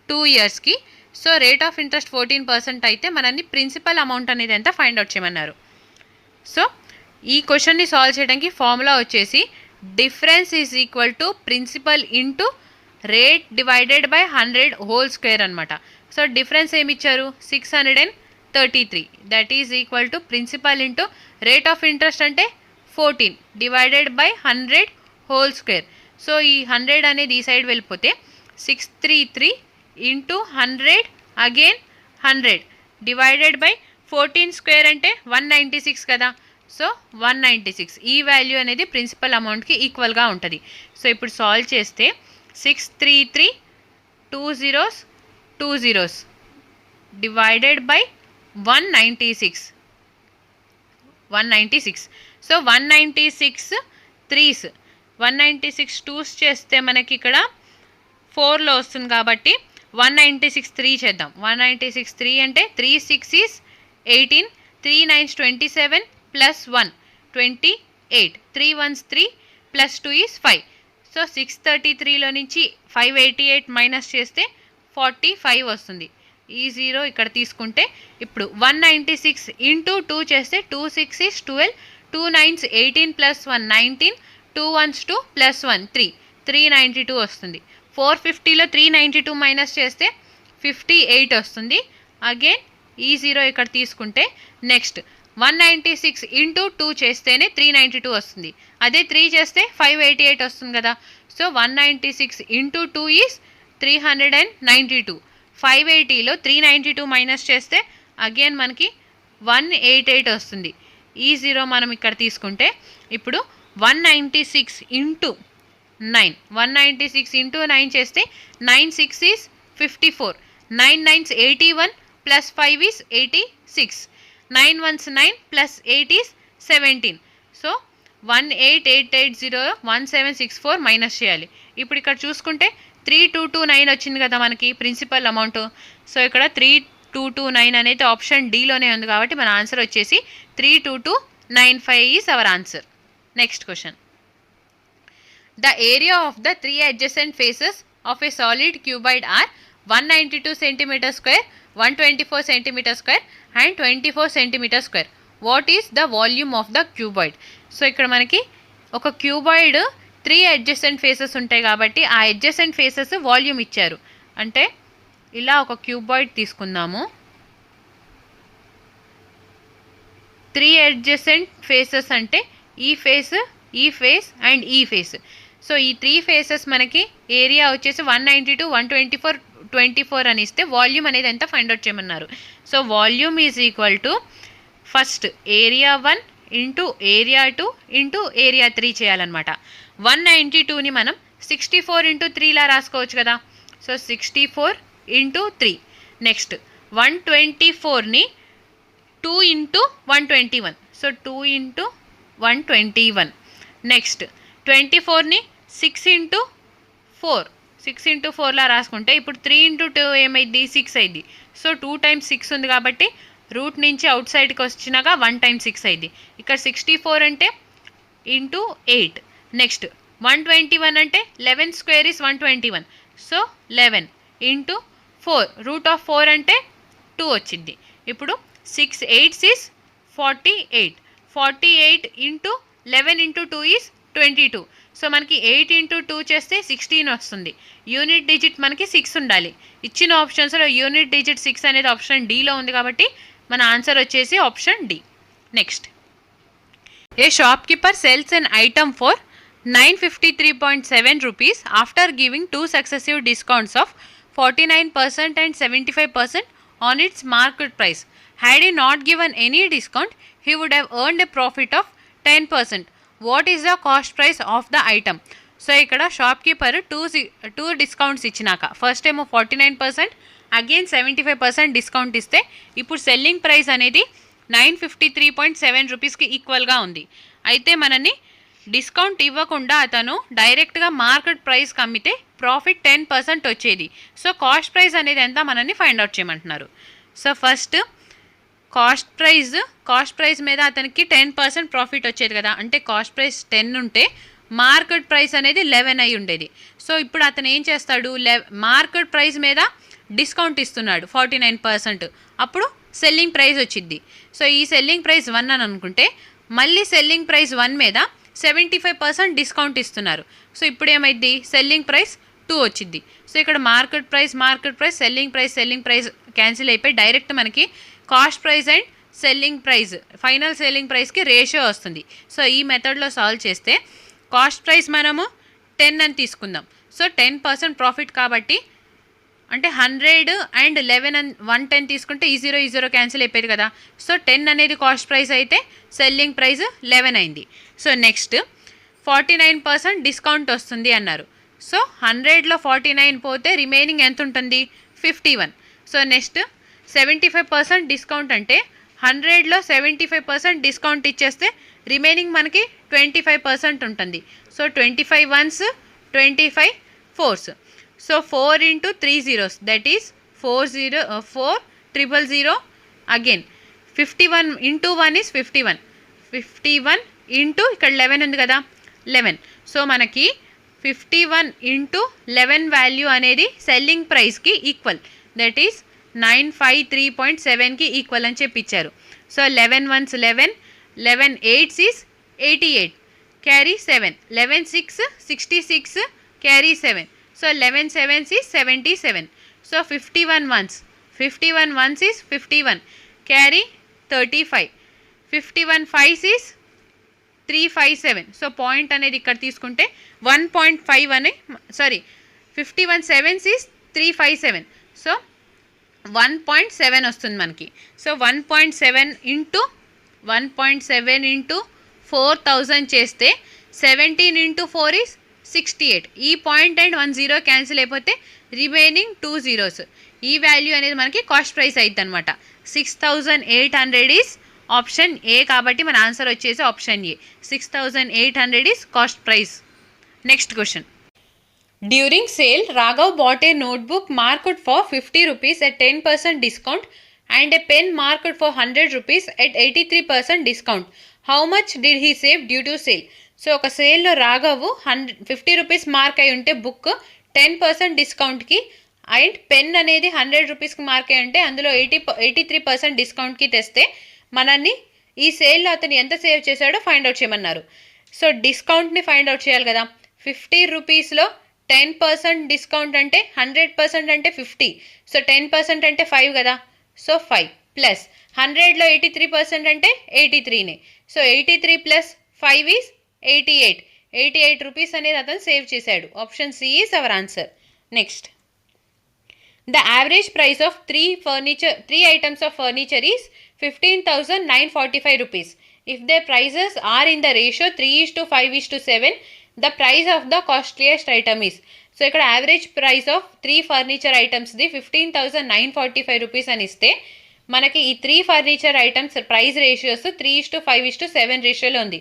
2 ఇయర్స్కి. So rate of interest 14% అయితే మనల్ని principal amount అనేది ఎంత find out చేయమన్నారు. సో ఈ క్వశ్చన్ని సాల్వ్ చేయడానికి ఫార్ములా వచ్చేసి difference is equal to principal into rate divided by 100 whole square అనమాట. సో డిఫరెన్స్ ఏమి ఇచ్చారు 633, that is equal to principal into rate of interest అంటే 14 divided by 100 whole square. So ఈ 100 అనేది ఈ సైడ్ వెళ్ళిపోతే 633 into 100 again 100 divided by 14 square అంటే 196 కదా. సో 196 ఈ వాల్యూ అనేది ప్రిన్సిపల్ అమౌంట్కి ఈక్వల్గా ఉంటుంది. సో ఇప్పుడు సాల్వ్ చేస్తే 633 2 zeros 2 zeros divided by 196. So 196 3s 196 2s చేస్తే మనకి ఇక్కడ 4లో వస్తుంది కాబట్టి 196 3 చేద్దాం. 196 3 అంటే 3 6 is 18, 3 9s 27 plus 1 28, 3 1s 3 plus 2 is 5. So 633లో నుంచి 588 మైనస్ చేస్తే 45 వస్తుంది. ఈ 0 ఇక్కడ తీసుకుంటే ఇప్పుడు 196 ఇంటూ 2 చేస్తే 2 6 is 12, 2 9s 18 plus 1 19, 2 1s 2 plus 1 3, 392 వస్తుంది. 450లో 392 మైనస్ చేస్తే 58 వస్తుంది. అగైన్ ఈ 0 ఇక్కడ తీసుకుంటే నెక్స్ట్ 196 ఇంటూ 2 చేస్తేనే 392 వస్తుంది. అదే 3 చేస్తే 588 వస్తుంది కదా. So 196 into 2 is 392. 580లో 392 మైనస్ చేస్తే అగైన్ మనకి 188 వస్తుంది. ఈ 0 మనం ఇక్కడ తీసుకుంటే ఇప్పుడు 196 ఇంటూ 9, 196 ఇంటూ 9 చేస్తే 9 6 is 54, 9 9s 81 plus 5 is 86, 9 1s 9 plus 8 is 17. So 18880 1764 minus చేయాలి. ఇప్పుడు ఇక్కడ చూసుకుంటే 3229 వచ్చింది కదా మనకి ప్రిన్సిపల్ అమౌంట్. సో ఇక్కడ 3229 అనేది ఆప్షన్ డీలోనే ఉంది కాబట్టి మన ఆన్సర్ వచ్చేసి 32295 is our answer. Next question. The area of the three adjacent faces of a solid cuboid are 192 cm square, 124 cm square and 24 cm square. What is the volume of the cuboid? So ఇక్కడ మనకి ఒక cuboid 3 adjacent faces ఉంటాయి కాబట్టి ఆ adjacent faces volume ఇచ్చారు. అంటే ఇలా ఒక క్యూబాయిడ్ తీసుకుందాము. 3 adjacent faces అంటే ఈ ఫేస్ అండ్ ఈ ఫేస్. సో ఈ 3 ఫేసెస్ మనకి ఏరియా వచ్చేసి 192 124 24 అని ఇస్తే వాల్యూమ్ అనేది ఎంత ఫైండ్ అవుట్ చేయమన్నారు. So volume is equal to first area 1 into area 2 into area 3 చేయాలన్నమాట. 192ని మనం 64 ఇంటూ 3లా రాసుకోవచ్చు కదా. So 64 into 3. నెక్స్ట్ 124ని 2 ఇంటూ 121. So 2 into 121. నెక్స్ట్ 24ని 6 ఇంటూ 4లా రాసుకుంటే ఇప్పుడు 3 ఇంటూ 2 ఏమైంది 6 అయింది. సో 2 times 6 ఉంది కాబట్టి రూట్ నుంచి అవుట్ సైడ్కి వచ్చినాక 1 times 6 అయింది. ఇక్కడ 64 అంటే ఇంటూ 8. నెక్స్ట్ 121 అంటే 11 square is 121. So 11 into 4, root of 4 అంటే 2 వచ్చింది. ఇప్పుడు 6 8s is 48, 48 into 11 into 2 is 22. So మనకి 8 ఇంటూ 2 చేస్తే 16 వస్తుంది. యూనిట్ డిజిట్ మనకి 6 ఉండాలి. ఇచ్చిన ఆప్షన్స్లో యూనిట్ డిజిట్ 6 అనేది ఆప్షన్ డీలో ఉంది కాబట్టి మన ఆన్సర్ వచ్చేసి option D. Next. A shopkeeper sells an item for 953.7 rupees after giving 2 successive discounts of 49% and 75% on its market price. Had he not given any discount, he would have earned a profit of 10%. What is the cost price of the item? So ఇక్కడ shopkeeper 2 discounts ఇచ్చినాక first ఏమో 49%, again 75% discount ఇస్తే ఇప్పుడు selling price అనేది 953.7 రూపీస్కి ఈక్వల్గా ఉంది. అయితే మనని డిస్కౌంట్ ఇవ్వకుండా అతను డైరెక్ట్గా మార్కెట్ ప్రైస్కి అమ్మితే ప్రాఫిట్ 10% వచ్చేది. సో కాస్ట్ ప్రైస్ అనేది ఎంత మనని ఫైండ్ అవుట్ చేయమంటున్నారు. సో ఫస్ట్ కాస్ట్ ప్రైస్ మీద అతనికి 10% ప్రాఫిట్ వచ్చేది కదా. అంటే కాస్ట్ ప్రైస్ 10 ఉంటే మార్కెట్ ప్రైస్ అనేది 11 అయి ఉండేది. సో ఇప్పుడు అతను ఏం చేస్తాడు, మార్కెట్ ప్రైస్ మీద డిస్కౌంట్ ఇస్తున్నాడు 49%, అప్పుడు సెల్లింగ్ ప్రైస్ వచ్చింది. సో ఈ సెల్లింగ్ ప్రైస్ 1 అని అనుకుంటే మళ్ళీ సెల్లింగ్ ప్రైస్ 1 మీద 75% డిస్కౌంట్ ఇస్తున్నారు. సో ఇప్పుడు ఏమైంది, సెల్లింగ్ ప్రైస్ 2 వచ్చింది. సో ఇక్కడ market price selling price cancel అయిపోయి డైరెక్ట్ మనకి cost price and selling price final selling ప్రైస్కి రేషియో వస్తుంది. సో ఈ మెథడ్లో సాల్వ్ చేస్తే కాస్ట్ ప్రైస్ మనము 10 అని తీసుకుందాం. సో 10% ప్రాఫిట్ కాబట్టి అంటే 100 అండ్ 11 అని 110 తీసుకుంటే ఈ జీరో క్యాన్సిల్ అయిపోయింది కదా. సో 10 అనేది కాస్ట్ ప్రైస్ అయితే సెల్లింగ్ ప్రైస్ 11 అయింది. సో నెక్స్ట్ 49% డిస్కౌంట్ వస్తుంది అన్నారు. సో 100లో 49 పోతే రిమైనింగ్ ఎంత ఉంటుంది, 51. సో నెక్స్ట్ 75% డిస్కౌంట్ అంటే 100లో 75% డిస్కౌంట్ ఇచ్చేస్తే రిమైనింగ్ మనకి 25% ఉంటుంది. So 25 1s 25 4s. So 4 into 3 zeros that is 400 again 51 into 1 is 51 into ఇక్కడ 11 ఉంది కదా 11. సో మనకి 51 into 11 వాల్యూ అనేది సెల్లింగ్ ప్రైస్కి ఈక్వల్, దట్ ఈస్ 953.7కి ఈక్వల్ అని చెప్పి ఇచ్చారు. So 11 1s 11, 11 8s is 88, carry 7, 11 6 66, carry 7. So 11 7s is 77. So 51 1s is 51, carry 35, 51 5s is 357. So point అనేది ఇక్కడ తీసుకుంటే 1.5 అని 51 7s is 357. సో 1.7 వస్తుంది మనకి. సో 1.7 into 4000 చేస్తే 17 into 4 is 68. ఈ పాయింట్ అండ్ 1 0 క్యాన్సిల్ అయిపోతే రిమైనింగ్ 2 zeros. ఈ వాల్యూ అనేది మనకి కాస్ట్ ప్రైస్ అవుతుంది అనమాట. 6800 ఈజ్ ఆప్షన్ ఏ కాబట్టి మన ఆన్సర్ వచ్చేసి option A. 6800 is cost price. Next question. During sale Raghav bought a notebook marked for 50 rupees at 10% discount and a pen marked for 100 rupees at 83% discount. How much did he save due to sale? So ఒక సేల్లో Raghav 50 rupees mark అయి ఉంటే book 10% డిస్కౌంట్కి and pen అనేది 100 rupeesకి mark అయి ఉంటే అందులో 83% డిస్కౌంట్కి తెస్తే మనల్ని ఈ సేల్లో అతను ఎంత సేవ్ చేశాడో ఫైండ్ అవుట్ చేయమన్నారు. సో డిస్కౌంట్ని ఫైండ్ అవుట్ చేయాలి కదా. 50 rupeesలో 10% డిస్కౌంట్ అంటే 100% అంటే 50. సో 10% అంటే 5 కదా. సో 5 ప్లస్ 100లో 83% అంటే 83నే. సో 83 ప్లస్ 5 ఈజ్ 88 rupees అనేది అతను సేవ్ చేశాడు. Option C is our answer. Next. The average price of 3 items of furniture is 15,945 rupees. If their prices are in the ratio 3:5:7, the price of the costliest item is. So ఇక్కడ average price of 3 furniture ఐటమ్స్ది 15,945 rupees అని ఇస్తే మనకి ఈ 3 furniture items price ratios 3:5:7 రేషియోలో ఉంది.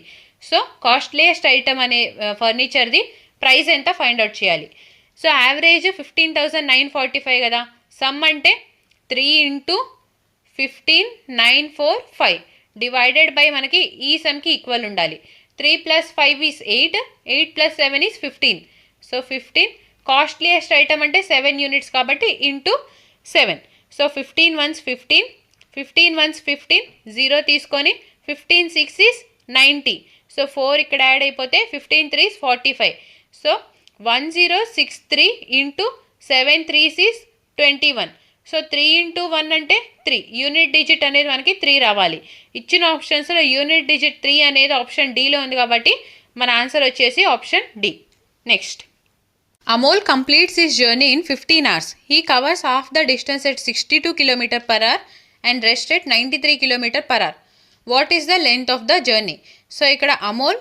So costliest item అనే ఫర్నిచర్ది price ఎంత ఫైండ్ అవుట్ చేయాలి. సో యావరేజ్ 15,945 కదా. సమ్ అంటే 3 into 15 945 డివైడెడ్ బై మనకి ఈ సమ్కి ఈక్వల్ ఉండాలి. 3 + 5 is 8, 8 + 7 is 15. So 15 costliest item అంటే 7 units కాబట్టి ఇంటూ 7. సో 15 1s 15, 15 1s 15, 0 తీసుకొని 15 6 is 90. సో 4 ఇక్కడ యాడ్ అయిపోతే 15 3s 45. So 1063 into 7 3s is 21. So 3 into 1 అంటే 3. యూనిట్ డిజిట్ అనేది మనకి 3 రావాలి. ఇచ్చిన ఆప్షన్స్లో యూనిట్ డిజిట్ 3 అనేది ఆప్షన్ డీలో ఉంది కాబట్టి మన ఆన్సర్ వచ్చేసి option D. Next. Amol completes his journey in 15 hours. He covers half the distance at 62 km/h and rests at 93 km/h. What is the length of the journey? So ఇక్కడ అమోల్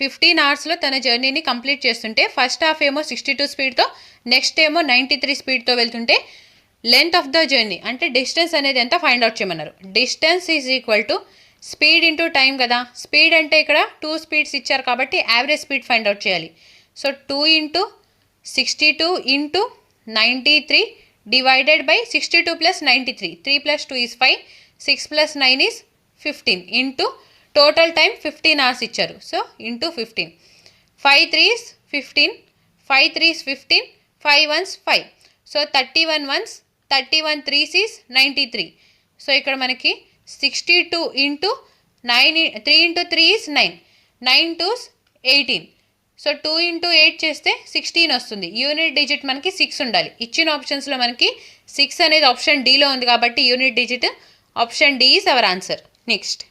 15 అవర్స్లో తన జర్నీని కంప్లీట్ చేస్తుంటే ఫస్ట్ హాఫ్ ఏమో 62 స్పీడ్తో, next ఏమో 93 స్పీడ్తో వెళ్తుంటే లెంత్ ఆఫ్ ద జర్నీ అంటే డిస్టెన్స్ అనేది ఎంత ఫైండ్ అవుట్ చేయమన్నారు. Distance is equal to speed into time కదా. స్పీడ్ అంటే ఇక్కడ 2 స్పీడ్స్ ఇచ్చారు కాబట్టి యావరేజ్ స్పీడ్ ఫైండ్ అవుట్ చేయాలి. So 2 into 62 into 93 divided by 62 + 93. 3 + 2 is 5, 6 + 9 is 15 into total time 15 hours ఇచ్చారు. So into 15. 5 3s 15, 5 3s 15, 5 1s 5. So 31 1s 31 3s is 93. So ఇక్కడ మనకి 62 into 3 into 3 is 9. 9 2s 18. So 2 into 8 చేస్తే 16 వస్తుంది. Unit digit మనకి 6 ఉండాలి. ఇచ్చిన ఆప్షన్స్లో మనకి 6 అనేది ఆప్షన్ డీలో ఉంది కాబట్టి unit digit option D is our answer. Next,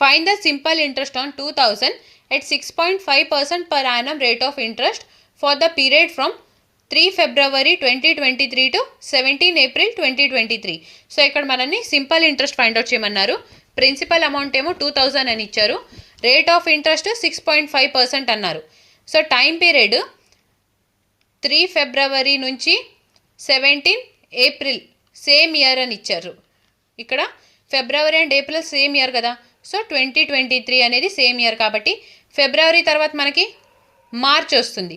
find the simple interest on 2000 at 6.5% per annum rate of interest for the period from 3 February 2023 to 17 April 2023. So ఇక్కడ మనల్ని సింపుల్ ఇంట్రెస్ట్ ఫైండ్ అవుట్ చేయమన్నారు. Principal amount ఏమో 2000 అని ఇచ్చారు. Rate of interest 6.5% అన్నారు. So time period 3 ఫిబ్రవరి నుంచి 17 April same year అని ఇచ్చారు. ఇక్కడ February and April same year కదా, సో 2023 అనేది సేమ్ ఇయర్ కాబట్టి ఫిబ్రవరి తర్వాత మనకి మార్చ్ వస్తుంది.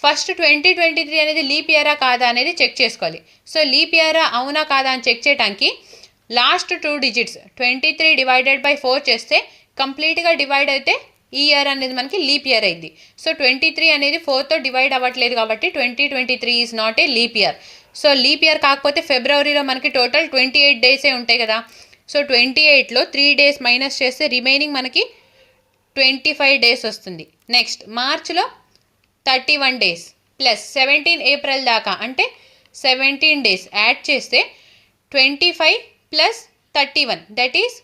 ఫస్ట్ 2023 అనేది లీప్ ఇయరా కాదా అనేది చెక్ చేసుకోవాలి. సో లీప్ ఇయరా అవునా కాదా అని చెక్ చేయడానికి లాస్ట్ 2 డిజిట్స్ 23 డివైడెడ్ బై 4 చేస్తే కంప్లీట్గా డివైడ్ అయితే ఈ ఇయర్ అనేది మనకి లీప్ ఇయర్ అయింది. సో 23 అనేది 4తో డివైడ్ అవ్వట్లేదు కాబట్టి 2023 is not a leap year. So leap year కాకపోతే ఫిబ్రవరిలో మనకి టోటల్ 28 డేసే ఉంటాయి కదా. సో 28లో 3 డేస్ మైనస్ చేస్తే రిమైనింగ్ మనకి 25 డేస్ వస్తుంది. నెక్స్ట్ మార్చ్లో 31 డేస్ ప్లస్ 17 ఏప్రిల్ దాకా అంటే 17 డేస్ యాడ్ చేస్తే 25 plus 31 that is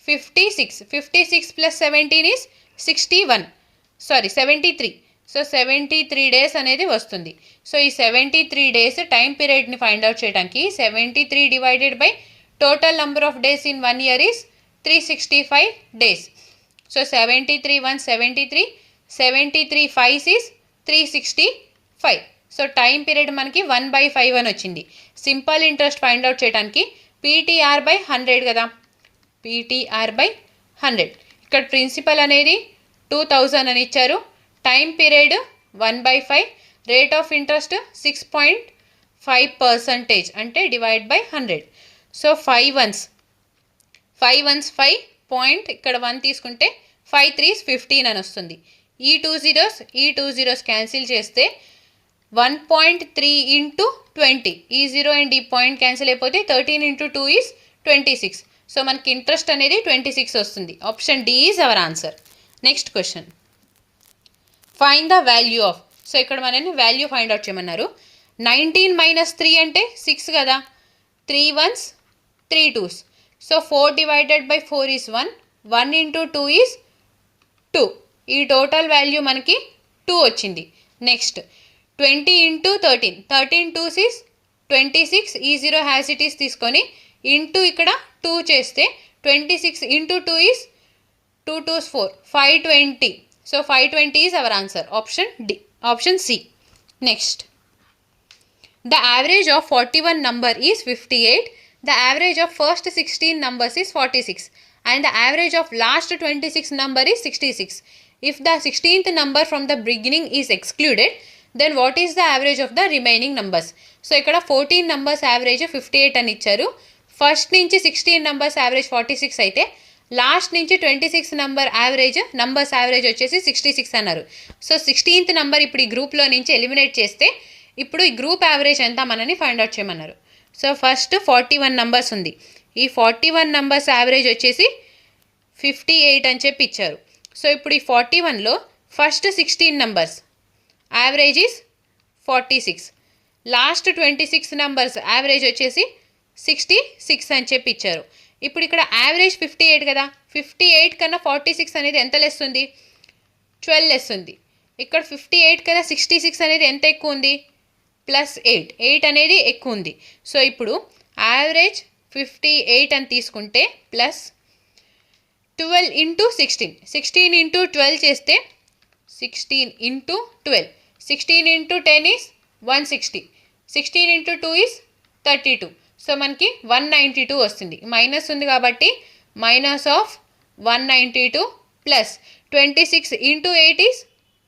56. 56 plus 17 is 73. So 73 days అనేది వస్తుంది. సో ఈ 73 డేస్ టైం పీరియడ్ని ఫైండ్ అవుట్ చేయడానికి 73 divided by total number of days in 1 year is 365 days. So 73 1 73, 73 5 is 365. So time period మనకి 1/5 అని వచ్చింది. సింపుల్ ఇంట్రెస్ట్ ఫైండ్ అవుట్ చేయడానికి PTR by 100 కదా, PTR by 100. ఇక్కడ ప్రిన్సిపల్ అనేది 2000 అని ఇచ్చారు. Time period 1/5, rate of interest 6.5% అంటే divide by 100. So 5 ones 5 point ఇక్కడ 1 తీసుకుంటే 5 3s 15 అని వస్తుంది. ఈ 2 zeros క్యాన్సిల్ చేస్తే 1.3 into 20, ఈ 0 అండ్ ఈ పాయింట్ క్యాన్సిల్ అయిపోతే 13 into 2 ఈజ్ 26. సో మనకి ఇంట్రెస్ట్ అనేది 26 వస్తుంది. Option D is our answer. Next question, find the value of. So ఇక్కడ మనని వాల్యూ ఫైండ్ అవుట్ చేయమన్నారు. 19 - 3 అంటే 6 కదా, 3 ones 3 2s. So 4 divided by 4 is 1, 1 into 2 is 2. ఈ టోటల్ వాల్యూ మనకి 2 వచ్చింది. నెక్స్ట్ 20 into 13, 13 2s ఈజ్ 26. ఈ 0 హ్యాస్ ఇట్ ఈస్ తీసుకొని ఇంటూ ఇక్కడ 2 చేస్తే 26 into 2 is 2 2s 4, 520. So 520 is our answer. Option D, option C. Next, the average of 41 number is 58, the average of first 16 numbers is 46 and the average of last 26 number is 66. If the 16th number from the beginning is excluded, then what is the average of the remaining numbers? So ఇక్కడ 14 numbers average 58 అని ఇచ్చారు. First నుంచి 16 numbers average 46 అయితే last నుంచి 26 numbers average వచ్చేసి 66 అన్నారు. So 16th number ఇప్పుడు ఈ గ్రూప్లో నుంచి ఎలిమినేట్ చేస్తే ఇప్పుడు ఈ గ్రూప్ యావరేజ్ ఎంత మనని ఫైండ్ అవుట్ చేయమన్నారు. సో ఫస్ట్ 41 నంబర్స్ ఉంది. ఈ 41 నంబర్స్ యావరేజ్ వచ్చేసి 58 అని చెప్పి ఇచ్చారు. సో ఇప్పుడు ఈ 41లో first 16 numbers average is 46, last 26 numbers average వచ్చేసి 66 అని చెప్పి ఇచ్చారు. ఇప్పుడు ఇక్కడ యావరేజ్ 58 కదా, 58 కన్నా 46 అనేది ఎంత లెస్ ఉంది, 12 లెస్ ఉంది. ఇక్కడ 58 కన్నా 66 అనేది ఎంత ఎక్కువ ఉంది, +8 అనేది ఎక్కువ ఉంది. సో ఇప్పుడు యావరేజ్ 58 అని తీసుకుంటే ప్లస్ 12 into 16, 16 into 12 చేస్తే 16 into 12, 16 into 10 is 160, 16 into 2 is 32. So మనకి 192 వస్తుంది. మైనస్ ఉంది కాబట్టి minus of 192 plus 26 into 8 is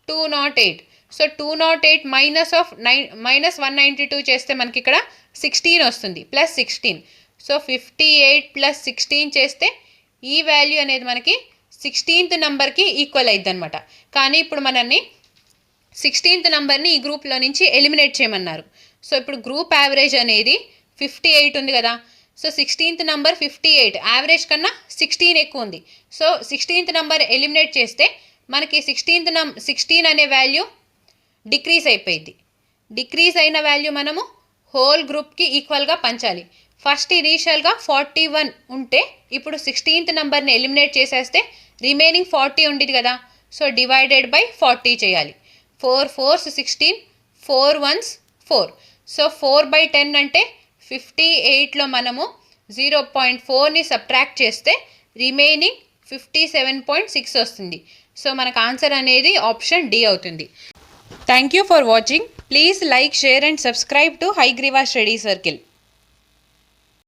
208. So 208 minus 192 చేస్తే మనకి ఇక్కడ 16 వస్తుంది, +16. సో 58 + 16 చేస్తే ఈ వాల్యూ అనేది మనకి 16th నెంబర్కి ఈక్వల్ అయింది అనమాట. కానీ ఇప్పుడు మనల్ని 16th నెంబర్ని ఈ గ్రూప్లో నుంచి ఎలిమినేట్ చేయమన్నారు. సో ఇప్పుడు గ్రూప్ యావరేజ్ అనేది 58 ఉంది కదా, సో 16th నంబర్ 58, యావరేజ్ కన్నా 16 ఎక్కువ ఉంది. సో 16th నంబర్ ఎలిమినేట్ చేస్తే మనకి 16 అనే వాల్యూ డిక్రీజ్ అయిపోయింది. డిక్రీజ్ అయిన వాల్యూ మనము హోల్ గ్రూప్కి ఈక్వల్గా పంచాలి. ఫస్ట్ ఇనీషియల్గా 41 ఉంటే ఇప్పుడు 16th నంబర్ని ఎలిమినేట్ చేసేస్తే రిమైనింగ్ 40 ఉండేది కదా. సో డివైడెడ్ బై 40 చేయాలి. 4 4s 16, 4 1s 4. సో 4/10 అంటే 58లో మనము 0.4ని సబ్ట్రాక్ట్ చేస్తే రిమైనింగ్ 57.6 వస్తుంది. సో మనకు ఆన్సర్ అనేది ఆప్షన్ డి అవుతుంది. Thank you for watching. Please like, share and subscribe to Hygriva study circle.